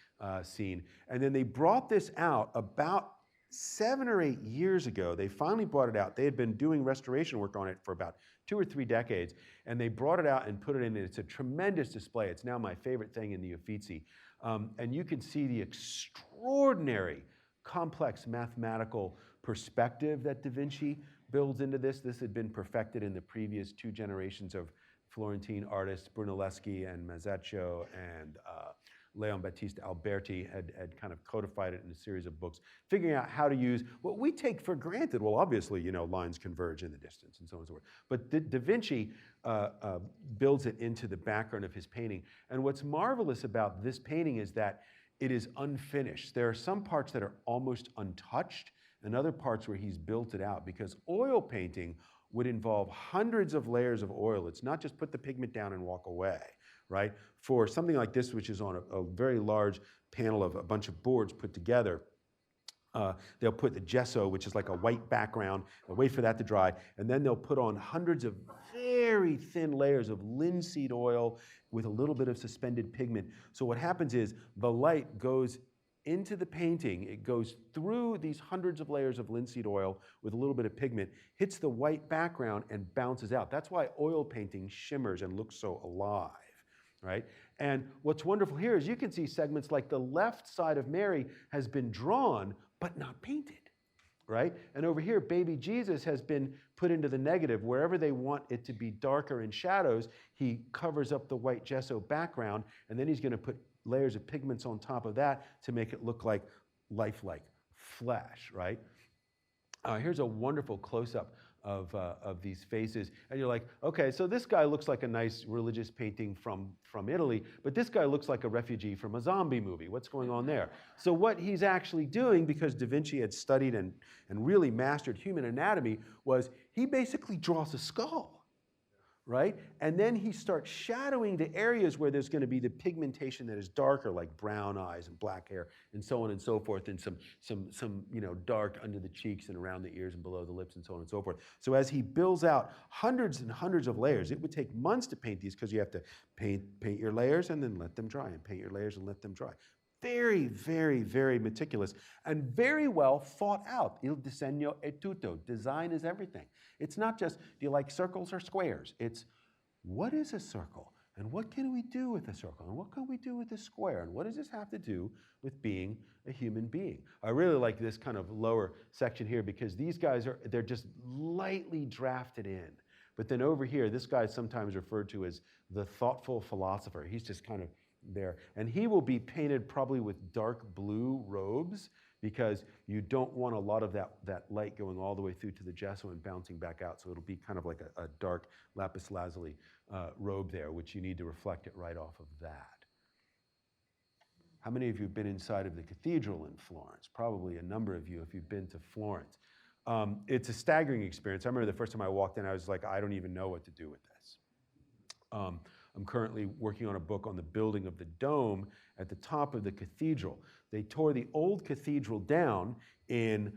scene. And then they brought this out about 7 or 8 years ago. They finally brought it out. They had been doing restoration work on it for about 2 or 3 decades, and they brought it out and put it in. It's a tremendous display. It's now my favorite thing in the Uffizi. And you can see the extraordinary, complex mathematical perspective that Da Vinci builds into this. This had been perfected in the previous 2 generations of Florentine artists, Brunelleschi and Masaccio and Leon Battista Alberti had kind of codified it in a series of books, figuring out how to use what we take for granted. Well, obviously, lines converge in the distance and so on and so forth. But Da Vinci builds it into the background of his painting. And what's marvelous about this painting is that it is unfinished. There are some parts that are almost untouched and other parts where he's built it out, because oil painting would involve hundreds of layers of oil. It's not just put the pigment down and walk away, right? For something like this, which is on a very large panel of a bunch of boards put together, they'll put the gesso, which is like a white background, they'll wait for that to dry, and then they'll put on hundreds of very thin layers of linseed oil with a little bit of suspended pigment. So what happens is the light goes into the painting, it goes through these hundreds of layers of linseed oil with a little bit of pigment, hits the white background and bounces out. That's why oil painting shimmers and looks so alive, right? And what's wonderful here is you can see segments like the left side of Mary has been drawn but not painted, right? And over here, baby Jesus has been put into the negative. Wherever they want it to be darker in shadows, he covers up the white gesso background, and then he's going to put layers of pigments on top of that to make it look like lifelike flesh, right? Here's a wonderful close-up of these faces, and you're like, okay, so this guy looks like a nice religious painting from Italy, but this guy looks like a refugee from a zombie movie. What's going on there? So what he's actually doing, because Da Vinci had studied and really mastered human anatomy, was he basically draws a skull, right? And then he starts shadowing the areas where there's going to be the pigmentation that is darker, like brown eyes and black hair and so on and so forth, and some dark under the cheeks and around the ears and below the lips and so on and so forth. So as he builds out hundreds and hundreds of layers, it would take months to paint these, because you have to paint your layers and then let them dry, and paint your layers and let them dry. Very, very, very meticulous and very well thought out. Il disegno è tutto. Design is everything. It's not just, do you like circles or squares? It's, what is a circle? And what can we do with a circle? And what can we do with a square? And what does this have to do with being a human being? I really like this kind of lower section here, because these guys they're just lightly drafted in. But then over here, this guy is sometimes referred to as the thoughtful philosopher. He's just kind of there. And he will be painted probably with dark blue robes, because you don't want a lot of that light going all the way through to the gesso and bouncing back out. So it'll be kind of like a dark lapis lazuli robe there, which you need to reflect it right off of that. How many of you have been inside of the cathedral in Florence? Probably a number of you if you've been to Florence. It's a staggering experience. I remember the first time I walked in, I was like, I don't even know what to do with this. I'm currently working on a book on the building of the dome at the top of the cathedral. They tore the old cathedral down in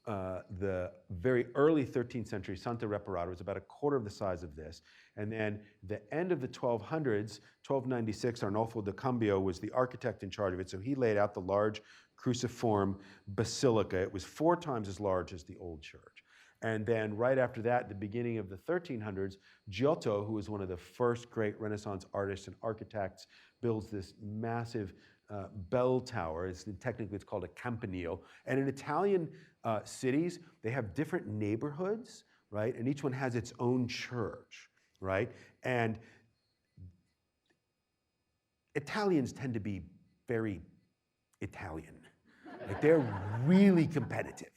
the very early 13th century. Santa Reparata was about a quarter of the size of this. And then the end of the 1200s, 1296, Arnolfo da Cambio was the architect in charge of it. So he laid out the large cruciform basilica. It was 4 times as large as the old church. And then right after that, the beginning of the 1300s, Giotto, who was one of the first great Renaissance artists and architects, builds this massive bell tower. Technically, it's called a campanile. And in Italian cities, they have different neighborhoods, right? And each one has its own church, right? And Italians tend to be very Italian. Like, they're really competitive,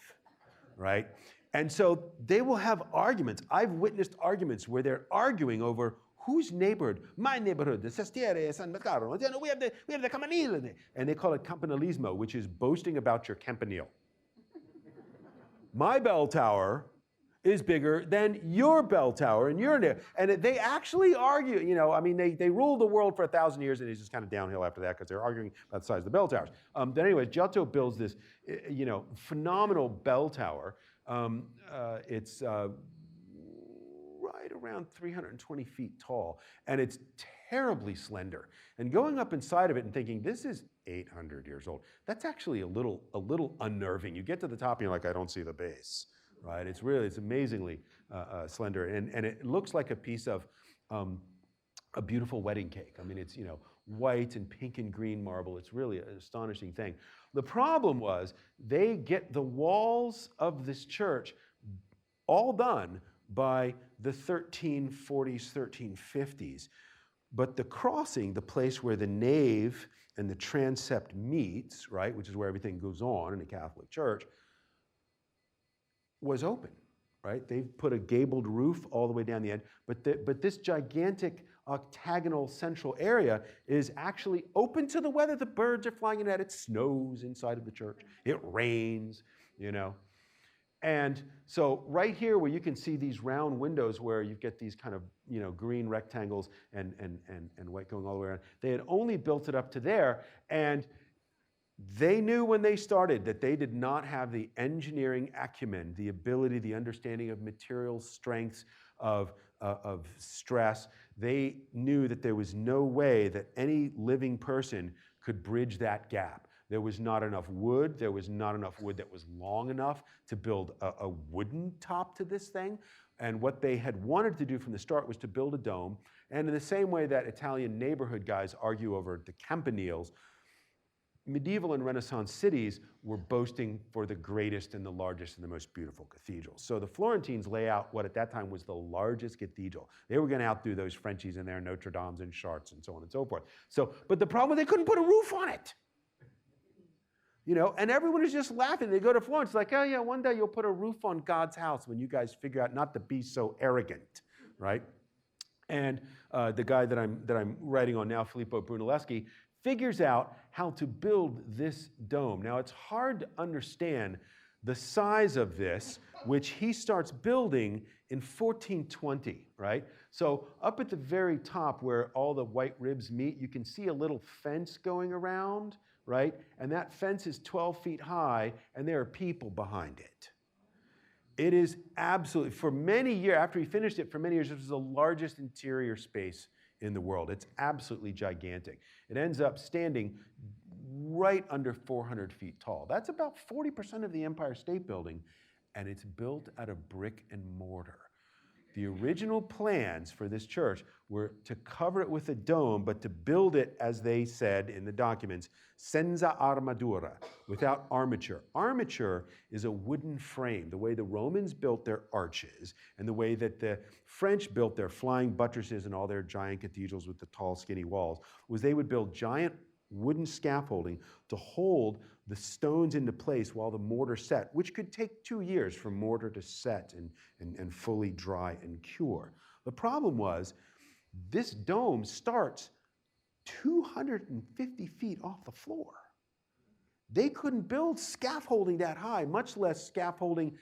right? And so they will have arguments. I've witnessed arguments where they're arguing over whose neighborhood. My neighborhood, the Sestiere, San Maccaro. We have the campanile. And they call it campanilismo, which is boasting about your campanile. My bell tower is bigger than your bell tower and your neighbor. And they actually argue, they ruled the world for 1,000 years, and it's just kind of downhill after that because they're arguing about the size of the bell towers. But anyway, Giotto builds this, phenomenal bell tower. It's right around 320 feet tall, and it's terribly slender. And going up inside of it and thinking, this is 800 years old, that's actually a little unnerving. You get to the top and you're like, I don't see the base, right? It's amazingly slender, and it looks like a piece of a beautiful wedding cake. I mean, it's, white and pink and green marble. It's really an astonishing thing. The problem was they get the walls of this church all done by the 1340s, 1350s. But the crossing, the place where the nave and the transept meets, right, which is where everything goes on in the Catholic Church, was open, right? They put a gabled roof all the way down the end, but this gigantic octagonal central area is actually open to the weather. The birds are flying in at it. It snows inside of the church. It rains, you know. And so right here where you can see these round windows where you get these kind of, you know, green rectangles and white going all the way around, they had only built it up to there, and they knew when they started that they did not have the engineering acumen, the ability, the understanding of material strengths, of stress. They knew that there was no way that any living person could bridge that gap. There was not enough wood. There was not enough wood that was long enough to build a wooden top to this thing. And what they had wanted to do from the start was to build a dome. And in the same way that Italian neighborhood guys argue over the campaniles, medieval and Renaissance cities were boasting for the greatest and the largest and the most beautiful cathedrals. So the Florentines lay out what at that time was the largest cathedral. They were going to outdo those Frenchies and their Notre Dames and Chartres and so on and so forth. So, but the problem was they couldn't put a roof on it. You know, and everyone is just laughing. They go to Florence, like, oh yeah, one day you'll put a roof on God's house when you guys figure out not to be so arrogant, right? And the guy that I'm writing on now, Filippo Brunelleschi, figures out how to build this dome. Now, it's hard to understand the size of this, which he starts building in 1420, right? So up at the very top where all the white ribs meet, you can see a little fence going around, right? And that fence is 12 feet high, and there are people behind it. It is absolutely, for many years, after he finished it, for many years, it was the largest interior space in the world. It's absolutely gigantic. It ends up standing right under 400 feet tall. That's about 40% of the Empire State Building, and it's built out of brick and mortar. The original plans for this church were to cover it with a dome, but to build it, as they said in the documents, senza armatura, without armature. Armature is a wooden frame. The way the Romans built their arches and the way that the French built their flying buttresses and all their giant cathedrals with the tall, skinny walls was they would build giant wooden scaffolding to hold the stones into place while the mortar set, which could take 2 years for mortar to set and fully dry and cure. The problem was this dome starts 250 feet off the floor. They couldn't build scaffolding that high, much less scaffolding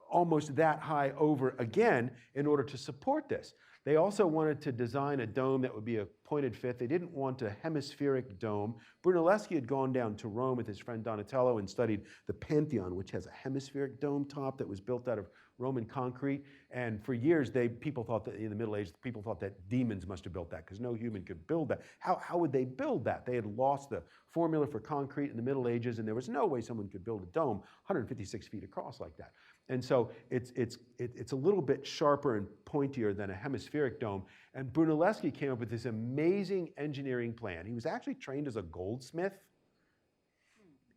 almost that high over again in order to support this. They also wanted to design a dome that would be a pointed fifth. They didn't want a hemispheric dome. Brunelleschi had gone down to Rome with his friend Donatello and studied the Pantheon, which has a hemispheric dome top that was built out of Roman concrete. And for years, people thought that in the Middle Ages, people thought that demons must have built that because no human could build that. How would they build that? They had lost the formula for concrete in the Middle Ages, and there was no way someone could build a dome 156 feet across like that. And so it's a little bit sharper and pointier than a hemispheric dome. And Brunelleschi came up with this amazing engineering plan. He was actually trained as a goldsmith.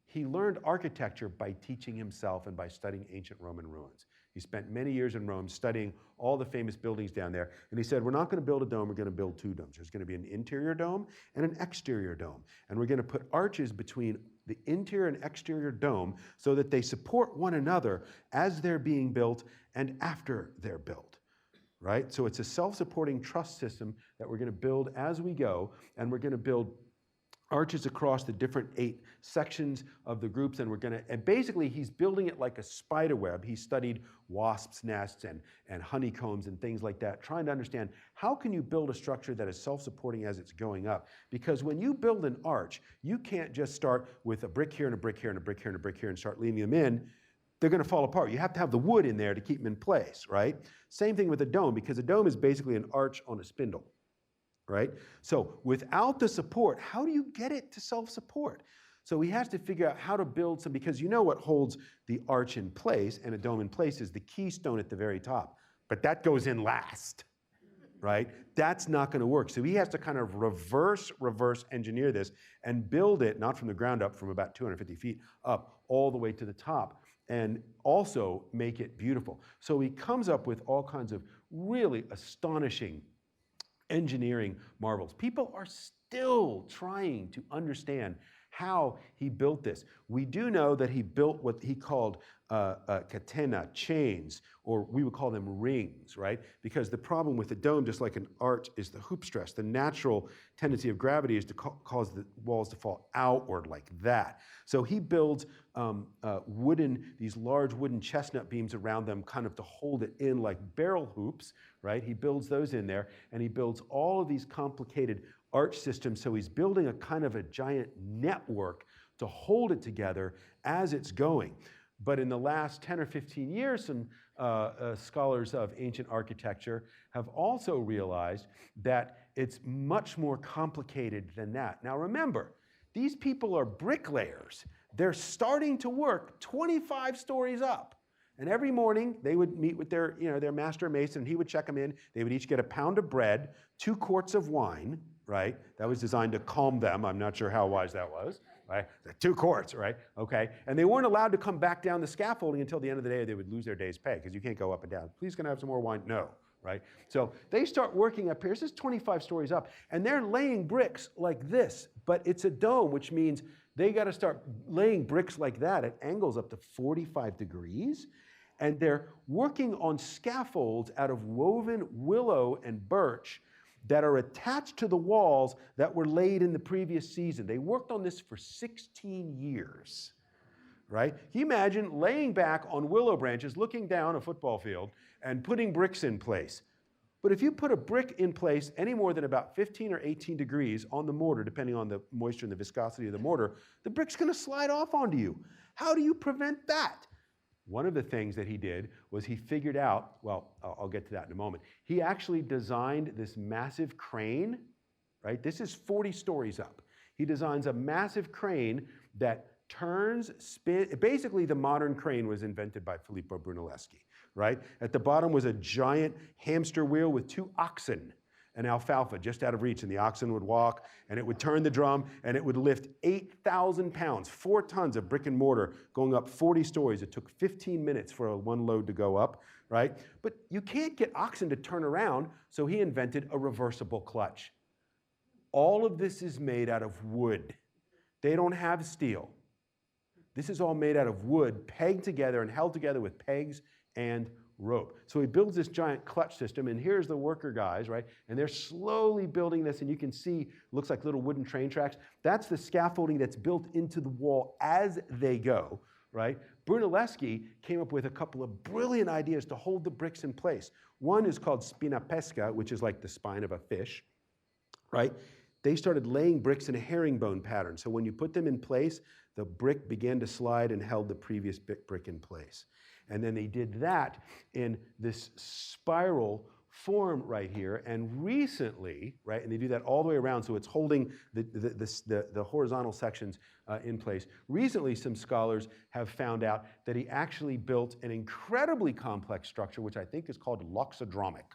He learned architecture by teaching himself and by studying ancient Roman ruins. He spent many years in Rome studying all the famous buildings down there. And he said, we're not going to build a dome, we're going to build 2 domes. There's going to be an interior dome and an exterior dome. And we're going to put arches between the interior and exterior dome so that they support one another as they're being built and after they're built, right? So it's a self-supporting truss system that we're going to build as we go, and we're going to build arches across the different 8 sections of the groups, and basically he's building it like a spider web. He studied wasps' nests and honeycombs and things like that, trying to understand how can you build a structure that is self-supporting as it's going up? Because when you build an arch, you can't just start with a brick here and a brick here and a brick here and a brick here and start leaning them in. They're going to fall apart. You have to have the wood in there to keep them in place, right? Same thing with a dome, because a dome is basically an arch on a spindle. Right? So without the support, how do you get it to self-support? So he has to figure out how to build some, because you know what holds the arch in place and a dome in place is the keystone at the very top. But that goes in last, right? That's not going to work. So he has to kind of reverse engineer this and build it, not from the ground up, from about 250 feet up, all the way to the top, and also make it beautiful. So he comes up with all kinds of really astonishing engineering marvels. People are still trying to understand how he built this. We do know that he built what he called catena, chains, or we would call them rings, right? Because the problem with the dome, just like an arch, is the hoop stress. The natural tendency of gravity is to cause the walls to fall outward like that. So he builds these large wooden chestnut beams around them, kind of to hold it in like barrel hoops, right? He builds those in there, and he builds all of these complicated arch systems. So he's building a kind of a giant network to hold it together as it's going. But in the last 10 or 15 years, some scholars of ancient architecture have also realized that it's much more complicated than that. Now remember, these people are bricklayers. They're starting to work 25 stories up. And every morning they would meet with their master mason, and he would check them in. They would each get a pound of bread, 2 quarts of wine, right? That was designed to calm them. I'm not sure how wise that was, right? 2 quarts, right? Okay. And they weren't allowed to come back down the scaffolding until the end of the day, or they would lose their day's pay, because you can't go up and down. Please, can I have some more wine? No, right? So they start working up here. This is 25 stories up, and they're laying bricks like this, but it's a dome, which means they got to start laying bricks like that at angles up to 45 degrees. And they're working on scaffolds out of woven willow and birch that are attached to the walls that were laid in the previous season. They worked on this for 16 years, right? Can you imagine laying back on willow branches, looking down a football field, and putting bricks in place? But if you put a brick in place any more than about 15 or 18 degrees on the mortar, depending on the moisture and the viscosity of the mortar, the brick's going to slide off onto you. How do you prevent that? One of the things that he did was he figured out, well, I'll get to that in a moment. He actually designed this massive crane, right? This is 40 stories up. He designs a massive crane that turns, spins. Basically, the modern crane was invented by Filippo Brunelleschi, right? At the bottom was a giant hamster wheel with 2 oxen and alfalfa just out of reach, and the oxen would walk, and it would turn the drum, and it would lift 8,000 pounds, 4 tons of brick and mortar going up 40 stories. It took 15 minutes for one load to go up, right? But you can't get oxen to turn around, so he invented a reversible clutch. All of this is made out of wood. They don't have steel. This is all made out of wood, pegged together and held together with pegs and rope. So he builds this giant clutch system, and here's the worker guys, right? And they're slowly building this, and you can see, looks like little wooden train tracks. That's the scaffolding that's built into the wall as they go, right? Brunelleschi came up with a couple of brilliant ideas to hold the bricks in place. One is called spinapesca, which is like the spine of a fish, right? They started laying bricks in a herringbone pattern. So when you put them in place, the brick began to slide and held the previous brick in place. And then they did that in this spiral form right here. And recently, right, and they do that all the way around, so it's holding the horizontal sections in place. Recently, some scholars have found out that he actually built an incredibly complex structure, which I think is called loxodromic.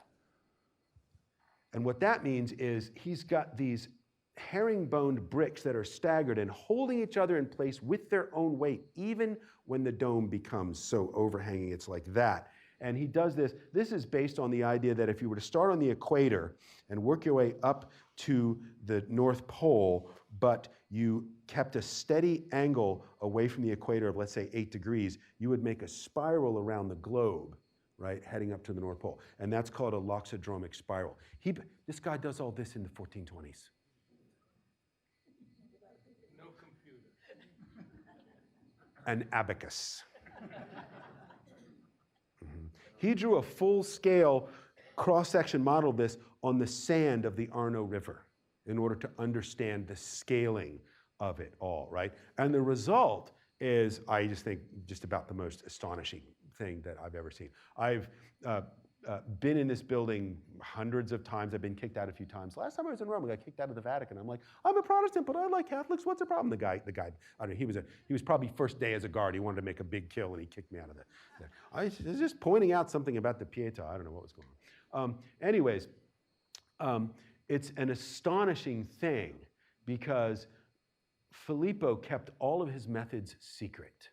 And what that means is he's got these herringboned bricks that are staggered and holding each other in place with their own weight, even when the dome becomes so overhanging, it's like that. And he does this. This is based on the idea that if you were to start on the equator and work your way up to the North Pole, but you kept a steady angle away from the equator of, let's say, 8 degrees, you would make a spiral around the globe, right, heading up to the North Pole. And that's called a loxodromic spiral. This guy does all this in the 1420s. An abacus. He drew a full-scale cross-section model of this on the sand of the Arno River in order to understand the scaling of it all, right? And the result is, I just think, just about the most astonishing thing that I've ever seen. I've been in this building hundreds of times. I've been kicked out a few times. Last time I was in Rome, I got kicked out of the Vatican. I'm like, I'm a Protestant, but I like Catholics. What's the problem? The guy, I don't know, he was probably first day as a guard. He wanted to make a big kill, and he kicked me out of there. I was just pointing out something about the Pietà. I don't know what was going on. Anyways, it's an astonishing thing because Filippo kept all of his methods secret.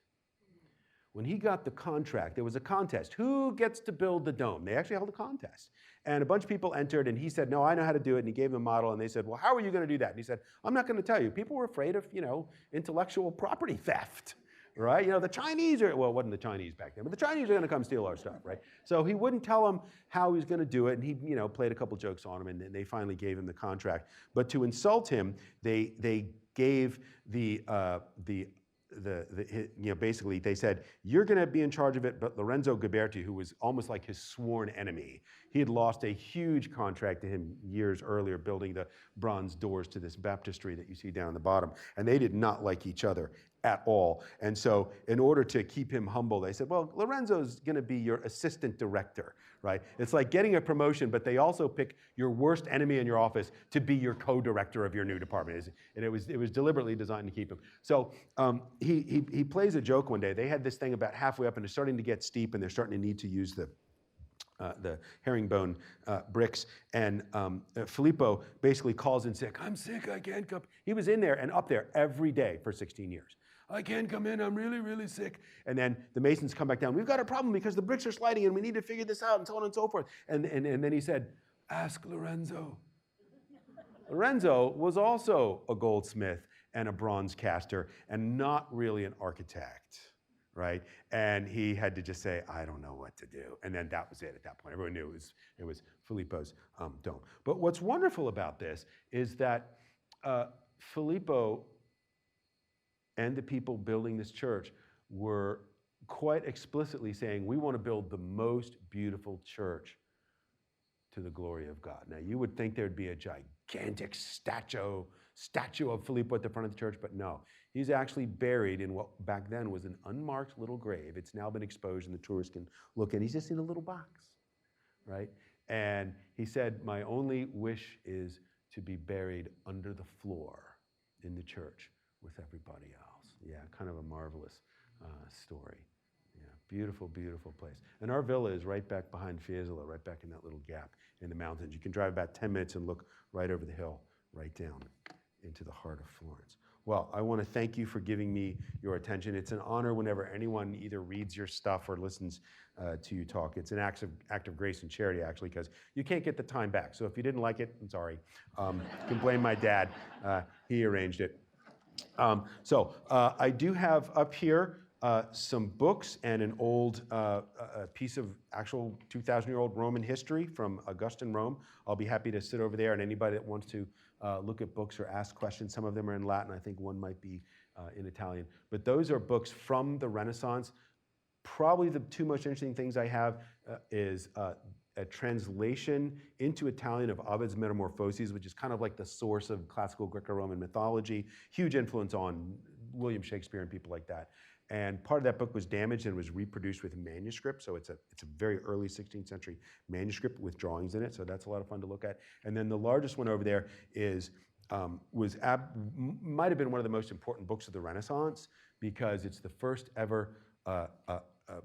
when he got the contract, there was a contest. Who gets to build the dome? They actually held a contest. And a bunch of people entered, and he said, no, I know how to do it. And he gave them a model, and they said, well, how are you going to do that? And he said, I'm not going to tell you. People were afraid of, intellectual property theft, right? The Chinese well, it wasn't the Chinese back then, but the Chinese are going to come steal our stuff, right? So he wouldn't tell them how he was going to do it, and he, played a couple jokes on him, and they finally gave him the contract. But to insult him, they gave basically they said, you're going to be in charge of it, but Lorenzo Ghiberti, who was almost like his sworn enemy, he had lost a huge contract to him years earlier building the bronze doors to this baptistry that you see down the bottom. And they did not like each other at all. And so in order to keep him humble, they said, well, Lorenzo's going to be your assistant director, right? It's like getting a promotion, but they also pick your worst enemy in your office to be your co-director of your new department. And it was deliberately designed to keep him. So he plays a joke one day. They had this thing about halfway up, and it's starting to get steep, and they're starting to need to use the herringbone bricks. And Filippo basically calls in sick. I'm sick, I can't come. He was in there and up there every day for 16 years. I can't come in, I'm really, really sick. And then the masons come back down. We've got a problem because the bricks are sliding and we need to figure this out and so on and so forth. And then he said, ask Lorenzo. Lorenzo was also a goldsmith and a bronze caster and not really an architect, right? And he had to just say, I don't know what to do. And then that was it at that point. Everyone knew it was Filippo's dome. But what's wonderful about this is that Filippo and the people building this church were quite explicitly saying, we want to build the most beautiful church to the glory of God. Now, you would think there'd be a gigantic statue of Filippo at the front of the church, but no. He's actually buried in what back then was an unmarked little grave. It's now been exposed and the tourists can look in. He's just in a little box, right? And he said, my only wish is to be buried under the floor in the church with everybody else. Yeah, kind of a marvelous story. Yeah, beautiful, beautiful place. And our villa is right back behind Fiesole, right back in that little gap in the mountains. You can drive about 10 minutes and look right over the hill, right down into the heart of Florence. Well, I want to thank you for giving me your attention. It's an honor whenever anyone either reads your stuff or listens to you talk. It's an act of grace and charity, actually, because you can't get the time back. So if you didn't like it, I'm sorry. You can blame my dad. He arranged it. I do have up here some books and an old piece of actual 2,000-year-old Roman history from Augustan Rome. I'll be happy to sit over there, and anybody that wants to look at books or ask questions, some of them are in Latin. I think one might be in Italian. But those are books from the Renaissance. Probably the two most interesting things I have is a translation into Italian of Ovid's Metamorphoses, which is kind of like the source of classical Greco-Roman mythology. Huge influence on William Shakespeare and people like that. And part of that book was damaged and was reproduced with manuscript. So it's a very early 16th century manuscript with drawings in it. So that's a lot of fun to look at. And then the largest one over there is might have been one of the most important books of the Renaissance because it's the first ever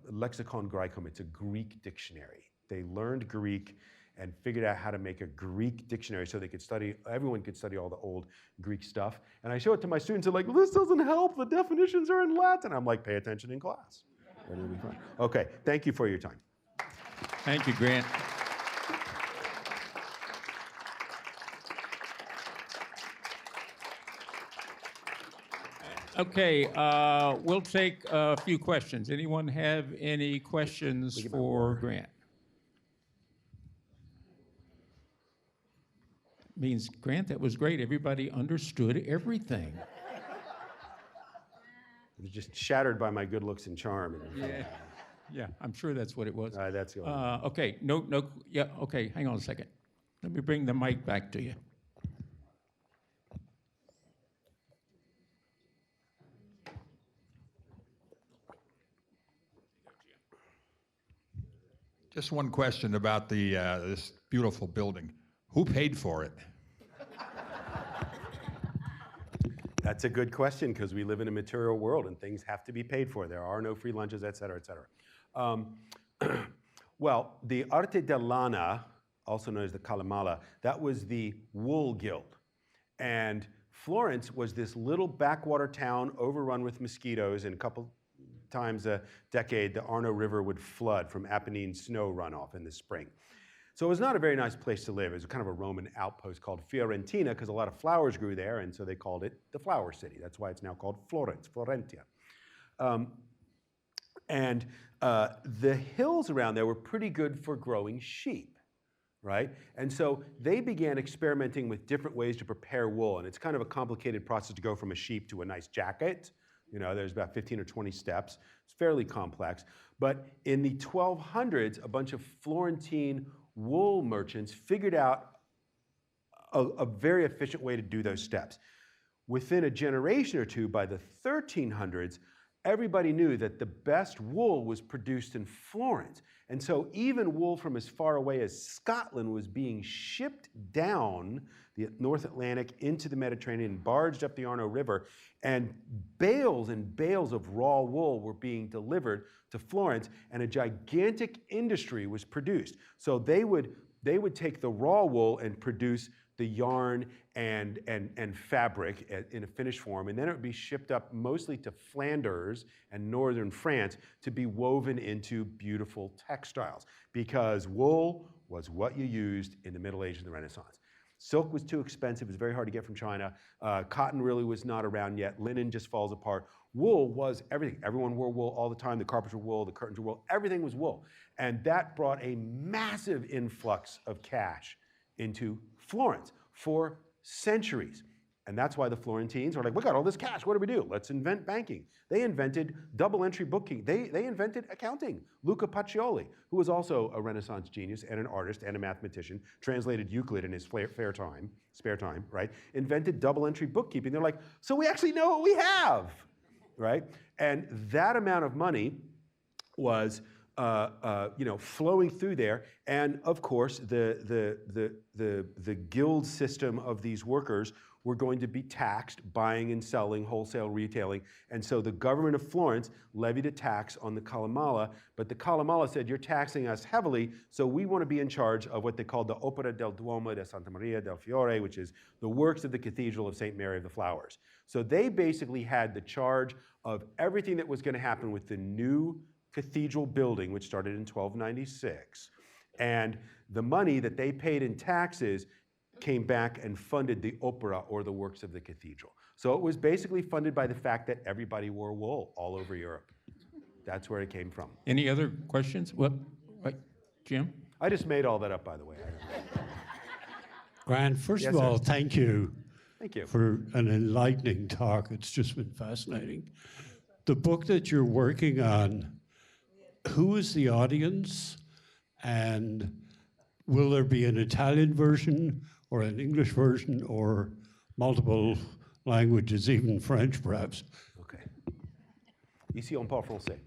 Lexicon Graecum. It's a Greek dictionary. They learned Greek and figured out how to make a Greek dictionary so they could study, everyone could study all the old Greek stuff. And I show it to my students, they're like, this doesn't help, the definitions are in Latin. I'm like, pay attention in class. It'll be fine. Okay, thank you for your time. Thank you, Grant. Okay, we'll take a few questions. Anyone have any questions for Grant? Means, Grant, that was great. Everybody understood everything. It was just shattered by my good looks and charm. Yeah, I'm sure that's what it was. That's good. Okay, okay, hang on a second. Let me bring the mic back to you. Just one question about this beautiful building. Who paid for it? That's a good question because we live in a material world and things have to be paid for. There are no free lunches, et cetera, et cetera. Well, the Arte della Lana, also known as the Calamala, that was the wool guild. And Florence was this little backwater town overrun with mosquitoes and a couple times a decade, the Arno River would flood from Apennine snow runoff in the spring. So it was not a very nice place to live. It was kind of a Roman outpost called Fiorentina because a lot of flowers grew there, and so they called it the flower city. That's why it's now called Florence, Florentia. The hills around there were pretty good for growing sheep, right? And so they began experimenting with different ways to prepare wool, and it's kind of a complicated process to go from a sheep to a nice jacket. You know, there's about 15 or 20 steps. It's fairly complex. But in the 1200s, a bunch of Florentine wool merchants figured out a very efficient way to do those steps. Within a generation or two, by the 1300s, everybody knew that the best wool was produced in Florence. And so even wool from as far away as Scotland was being shipped down the North Atlantic into the Mediterranean, barged up the Arno River, and bales of raw wool were being delivered to Florence, and a gigantic industry was produced. So they would take the raw wool and produce the yarn and fabric in a finished form, and then it would be shipped up mostly to Flanders and northern France to be woven into beautiful textiles, because wool was what you used in the Middle Age and the Renaissance. Silk was too expensive. It was very hard to get from China. Cotton really was not around yet. Linen just falls apart. Wool was everything. Everyone wore wool all the time. The carpets were wool, the curtains were wool, everything was wool. And that brought a massive influx of cash into Florence for centuries. And that's why the Florentines are like, we got all this cash, what do we do? Let's invent banking. They invented double entry bookkeeping. They invented accounting. Luca Pacioli, who was also a Renaissance genius and an artist and a mathematician, translated Euclid in his spare time, right? Invented double entry bookkeeping. They're like, so we actually know what we have, right? And that amount of money was flowing through there, and of course the guild system of these workers were going to be taxed, buying and selling, wholesale retailing, and so the government of Florence levied a tax on the Calamala, but the Calamala said, you're taxing us heavily, so we want to be in charge of what they called the Opera del Duomo de Santa Maria del Fiore, which is the works of the Cathedral of St. Mary of the Flowers. So they basically had the charge of everything that was going to happen with the new cathedral building, which started in 1296. And the money that they paid in taxes came back and funded the opera, or the works of the cathedral. So it was basically funded by the fact that everybody wore wool all over Europe. That's where it came from. Any other questions? What, Jim? I just made all that up, by the way. Grant, first Yes, of all, sir. thank you Thank you. for an enlightening talk. It's just been fascinating. The book that you're working on, who is the audience, and will there be an Italian version or an English version or multiple languages, even French perhaps? Okay. Ici on parle français.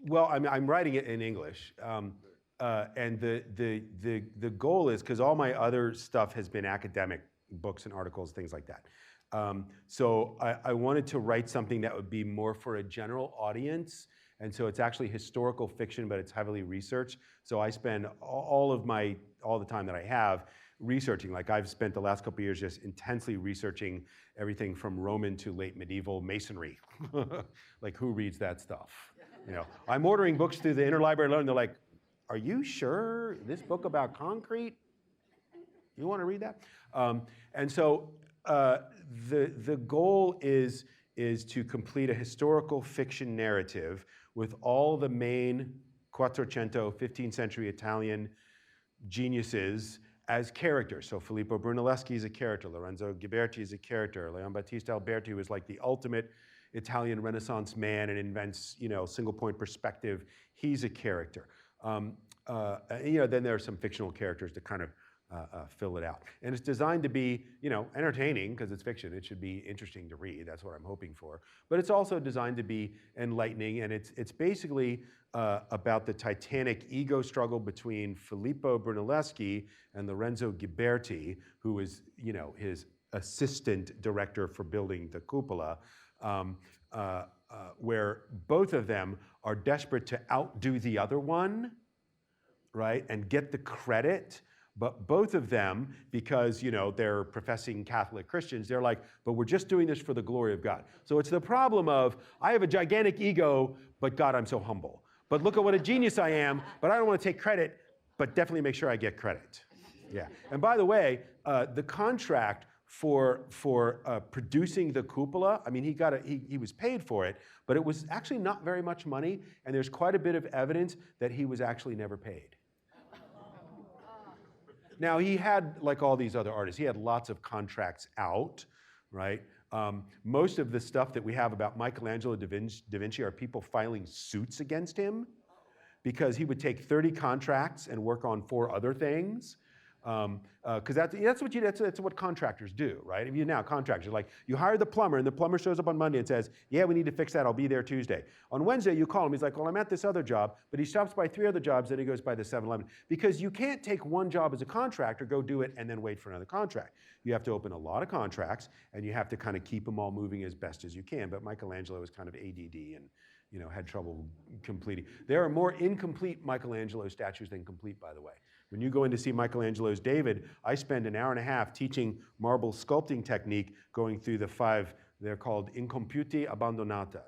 Well, I'm writing it in English, and the goal is, because all my other stuff has been academic books and articles, things like that. So I wanted to write something that would be more for a general audience. And so it's actually historical fiction, but it's heavily researched. So I spend all the time that I have researching. Like I've spent the last couple of years just intensely researching everything from Roman to late medieval masonry. Like, who reads that stuff? You know, I'm ordering books through the Interlibrary Loan. They're like, are you sure this book about concrete? You want to read that? And so the goal is to complete a historical fiction narrative with all the main Quattrocento 15th century Italian geniuses as characters. So Filippo Brunelleschi is a character, Lorenzo Ghiberti is a character, Leon Battista Alberti was like the ultimate Italian Renaissance man and invents, single point perspective. He's a character. Then there are some fictional characters to kind of fill it out. And it's designed to be, entertaining, because it's fiction. It should be interesting to read. That's what I'm hoping for. But it's also designed to be enlightening, and it's basically about the titanic ego struggle between Filippo Brunelleschi and Lorenzo Ghiberti, who is, his assistant director for building the cupola, where both of them are desperate to outdo the other one, right, and get the credit, But both of them, because they're professing Catholic Christians, they're like, but we're just doing this for the glory of God. So it's the problem of, I have a gigantic ego, but God, I'm so humble. But look at what a genius I am, but I don't want to take credit, but definitely make sure I get credit. Yeah. And by the way, the contract for producing the cupola, I mean, he was paid for it, but it was actually not very much money, and there's quite a bit of evidence that he was actually never paid. Now, he had, like all these other artists, he had lots of contracts out, right? Most of the stuff that we have about Michelangelo da Vinci are people filing suits against him because he would take 30 contracts and work on 4 other things. Because that's what contractors do, right? If you now contractors, like you hire the plumber and the plumber shows up on Monday and says, yeah, we need to fix that, I'll be there Tuesday. On Wednesday, you call him, he's like, well, I'm at this other job, but he stops by 3 other jobs, then he goes by the 7-Eleven. Because you can't take one job as a contractor, go do it, and then wait for another contract. You have to open a lot of contracts, and you have to kind of keep them all moving as best as you can. But Michelangelo was kind of ADD and had trouble completing. There are more incomplete Michelangelo statues than complete, by the way. When you go in to see Michelangelo's David, I spend an hour and a half teaching marble sculpting technique, going through the 5, they're called incompiuti abbandonata,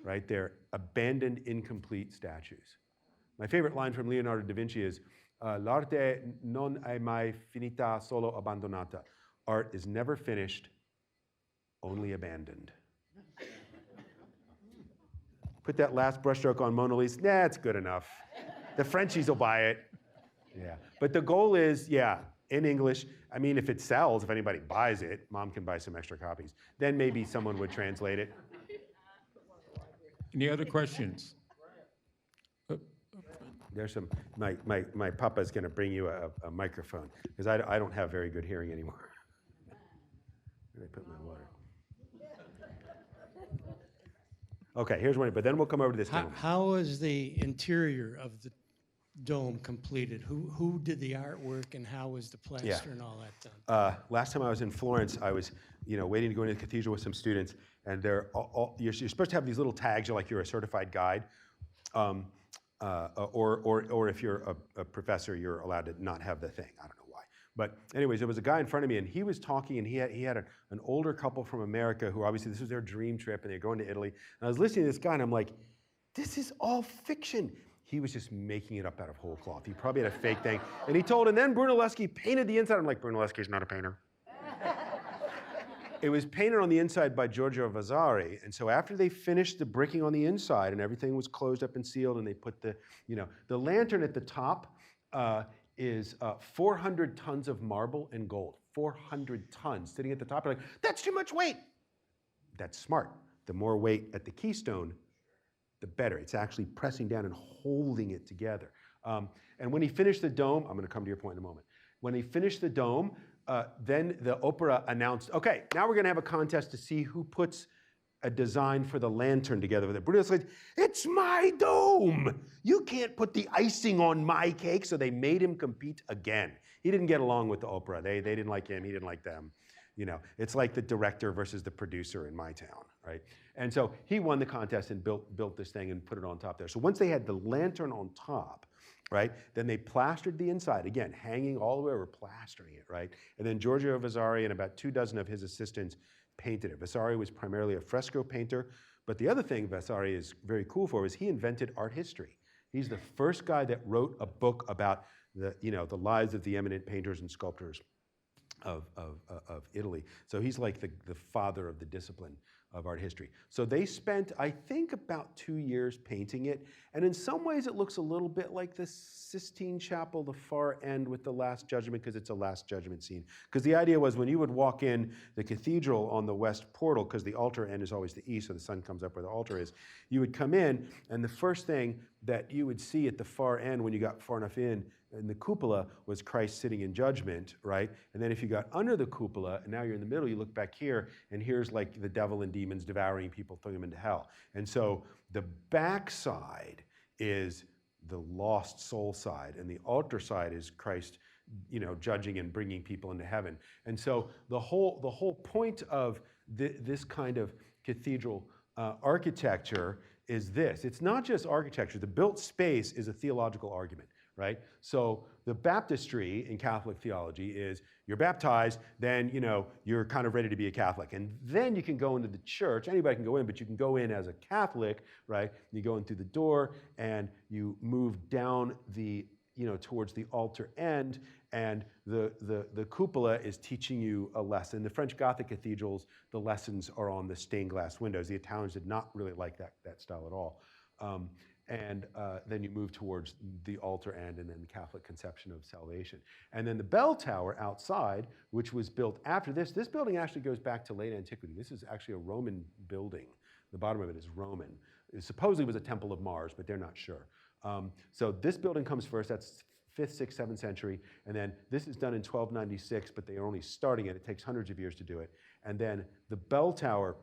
right? They're abandoned, incomplete statues. My favorite line from Leonardo da Vinci is, l'arte non è mai finita, solo abbandonata. Art is never finished, only abandoned. Put that last brushstroke on Mona Lisa, nah, it's good enough. The Frenchies will buy it. Yeah, but the goal is, in English. I mean, if it sells, if anybody buys it, Mom can buy some extra copies. Then maybe someone would translate it. Any other questions? There's some, my papa's gonna bring you a microphone, because I don't have very good hearing anymore. Where did I put my water? Okay, here's one, but then we'll come over to this dome. How was the interior of the dome completed? Who did the artwork, and how was the plaster and all that done? Last time I was in Florence, I was waiting to go into the cathedral with some students, and you're supposed to have these little tags. You're a certified guide, or if you're a professor, you're allowed to not have the thing. I don't know why. But anyways, there was a guy in front of me, and he was talking, and he had an older couple from America who obviously this was their dream trip, and they're going to Italy. And I was listening to this guy, and I'm like, this is all fiction. He was just making it up out of whole cloth. He probably had a fake thing. And he told, and then Brunelleschi painted the inside. I'm like, Brunelleschi's not a painter. It was painted on the inside by Giorgio Vasari. And so after they finished the bricking on the inside and everything was closed up and sealed, and they put the lantern at the top is 400 tons of marble and gold. 400 tons sitting at the top. You're like, that's too much weight. That's smart. The more weight at the keystone, the better. It's actually pressing down and holding it together. And when he finished the dome, I'm going to come to your point in a moment. When he finished the dome, then the opera announced, okay, now we're going to have a contest to see who puts a design for the lantern together with it. Bruno said, it's my dome. You can't put the icing on my cake. So they made him compete again. He didn't get along with the opera. They didn't like him. He didn't like them. It's like the director versus the producer in my town, right? And so he won the contest and built this thing and put it on top there. So once they had the lantern on top, right, then they plastered the inside, again, hanging all the way over, plastering it, right? And then Giorgio Vasari and about 24 of his assistants painted it. Vasari was primarily a fresco painter, but the other thing Vasari is very cool for is he invented art history. He's the first guy that wrote a book about the lives of the eminent painters and sculptors of Italy. So he's like the father of the discipline of art history. So they spent, I think, about 2 years painting it. And in some ways, it looks a little bit like the Sistine Chapel, the far end with the Last Judgment, because it's a Last Judgment scene. Because the idea was when you would walk in the cathedral on the west portal, because the altar end is always the east, so the sun comes up where the altar is, you would come in, and the first thing that you would see at the far end when you got far enough in the cupola was Christ sitting in judgment, right? And then if you got under the cupola, and now you're in the middle, you look back here, and here's like the devil and demons devouring people, throwing them into hell. And so the backside is the lost soul side, and the altar side is Christ, judging and bringing people into heaven. And so the whole point of this kind of cathedral architecture is this. It's not just architecture. The built space is a theological argument. right? So the baptistry in Catholic theology is you're baptized, then you're kind of ready to be a Catholic. And then you can go into the church. Anybody can go in, but you can go in as a Catholic, right? You go in through the door and you move down the towards the altar end, and the cupola is teaching you a lesson. The French Gothic cathedrals, the lessons are on the stained glass windows. The Italians did not really like that style at all. Then you move towards the altar end and then the Catholic conception of salvation. And then the bell tower outside, which was built after this building actually goes back to late antiquity. This is actually a Roman building. The bottom of it is Roman. It supposedly was a temple of Mars, but they're not sure. So this building comes first, that's 5th, 6th, 7th century, and then this is done in 1296, but they are only starting it. It takes hundreds of years to do it. And then the bell tower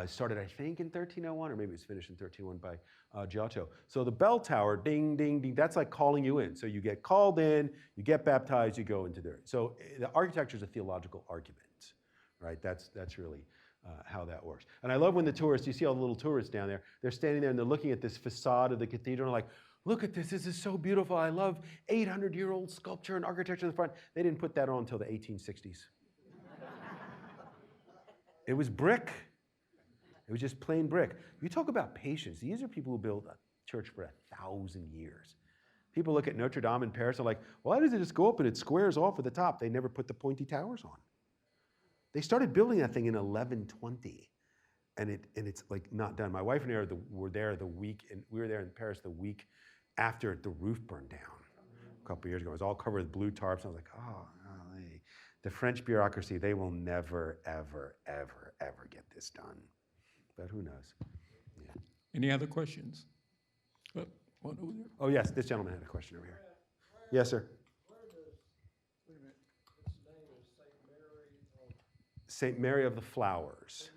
started, I think, in 1301, or maybe it was finished in 1301 by Giotto. So the bell tower, ding, ding, ding, that's like calling you in. So you get called in, you get baptized, you go into there. So the architecture is a theological argument, right? That's really how that works. And I love when the tourists, you see all the little tourists down there, they're standing there and they're looking at this facade of the cathedral and like, look at this is so beautiful. I love 800-year-old sculpture and architecture in the front. They didn't put that on until the 1860s. It was brick. It was just plain brick. You talk about patience. These are people who built a church for 1,000 years. People look at Notre Dame in Paris and are like, why does it just go up and it squares off at the top? They never put the pointy towers on. They started building that thing in 1120, and it's like not done. My wife and I were there the week, and we were there in Paris the week after the roof burned down a couple of years ago. It was all covered with blue tarps. I was like, golly. The French bureaucracy, they will never, ever, ever, ever get this done. But who knows? Yeah. Any other questions? One over there. Oh yes, this gentleman had a question over here. Yes, sir. St. Mary of the Flowers.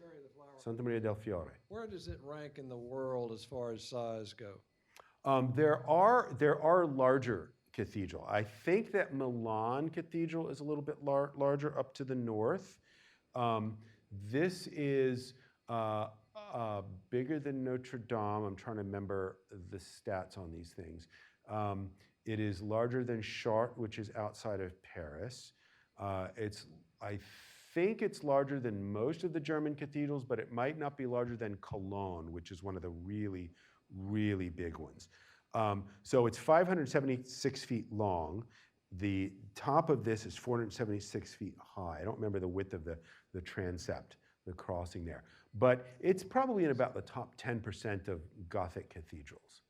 Santa Maria del Fiore. Where does it rank in the world as far as size go? There are larger cathedral. I think that Milan Cathedral is a little bit larger up to the north. This is bigger than Notre Dame. I'm trying to remember the stats on these things. It is larger than Chartres, which is outside of Paris. I think it's larger than most of the German cathedrals, but it might not be larger than Cologne, which is one of the really, really big ones. So it's 576 feet long. The top of this is 476 feet high. I don't remember the width of the transept, the crossing there. But it's probably in about the top 10% of Gothic cathedrals.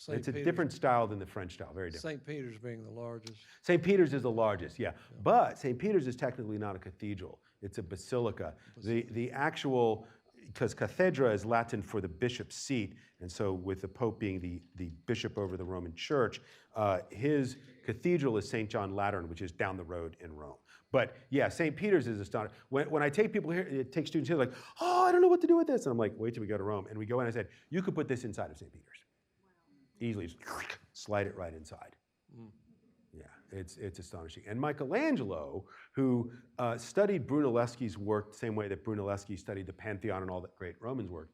It's a different style than the French style, very different. St. Peter's being the largest. St. Peter's is the largest, yeah. But St. Peter's is technically not a cathedral. It's a basilica. The actual, because cathedra is Latin for the bishop's seat, and so with the Pope being the bishop over the Roman Church, his cathedral is St. John Lateran, which is down the road in Rome. But yeah, St. Peter's is astonishing. When I take people here, take students here, like, oh, I don't know what to do with this. And I'm like, wait till we go to Rome. And we go in, and I said, you could put this inside of St. Peter's. Easily, just slide it right inside. Yeah, it's astonishing. And Michelangelo, who studied Brunelleschi's work the same way that Brunelleschi studied the Pantheon and all that great Romans work,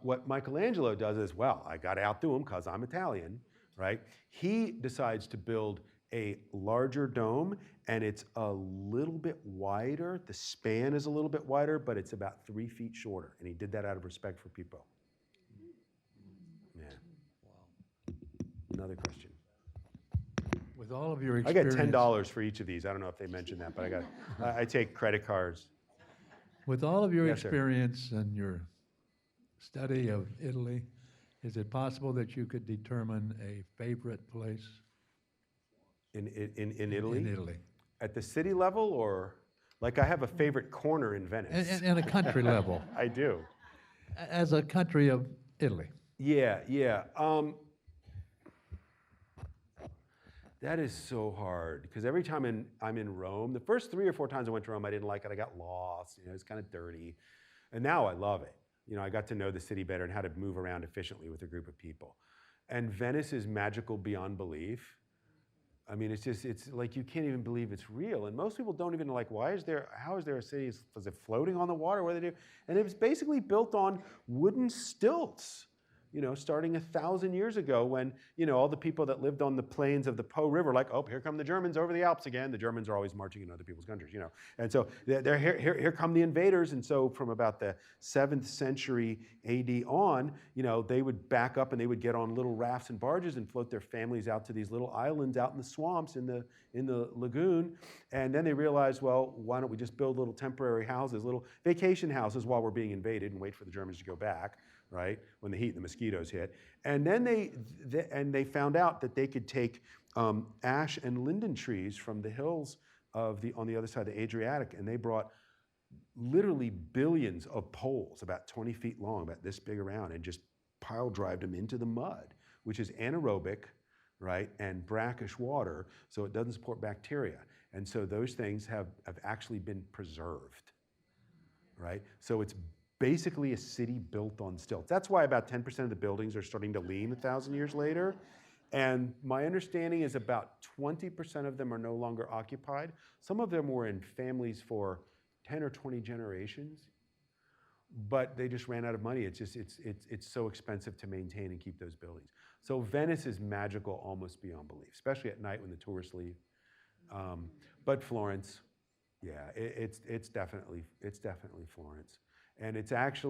what Michelangelo does is, well, I got to outdo him because I'm Italian, right? He decides to build a larger dome, and it's a little bit wider. The span is a little bit wider, but it's about 3 feet shorter. And he did that out of respect for people. Yeah. Another question. With all of your I got experience, $10 for each of these. I don't know if they mentioned that, but I take credit cards. with all of your Yes, sir. experience and your study of Italy, is it possible that you could determine a favorite place In Italy? in Italy? At the city level, or like I have a favorite corner in Venice. And a country level, I do. as a country of Italy. Yeah. That is so hard because every time I'm in Rome, the first 3 or 4 times I went to Rome, I didn't like it. I got lost. It's kind of dirty, and now I love it. I got to know the city better and how to move around efficiently with a group of people. And Venice is magical beyond belief. I mean, it's like you can't even believe it's real. And most people don't even like, how is there a city? Is it floating on the water? What do they do? And it was basically built on wooden stilts. starting 1,000 years ago when, all the people that lived on the plains of the Po River, like, oh, here come the Germans over the Alps again. The Germans are always marching in other people's countries, And so they're here come the invaders. And so from about the 7th century AD on, they would back up and they would get on little rafts and barges and float their families out to these little islands out in the swamps in the lagoon. And then they realized, well, why don't we just build little temporary houses, little vacation houses while we're being invaded and wait for the Germans to go back, right? When the heat and the mosquitoes hit. And then they found out that they could take ash and linden trees from the hills on the other side of the Adriatic, and they brought literally billions of poles, about 20 feet long, about this big around, and just pile drived them into the mud, which is anaerobic, right, and brackish water, so it doesn't support bacteria. And so those things have actually been preserved, right? So it's basically a city built on stilts. That's why about 10% of the buildings are starting to lean 1,000 years later. And my understanding is about 20% of them are no longer occupied. Some of them were in families for 10 or 20 generations, but they just ran out of money. It's so expensive to maintain and keep those buildings. So Venice is magical almost beyond belief, especially at night when the tourists leave. But Florence, yeah, it's definitely Florence. And it's actually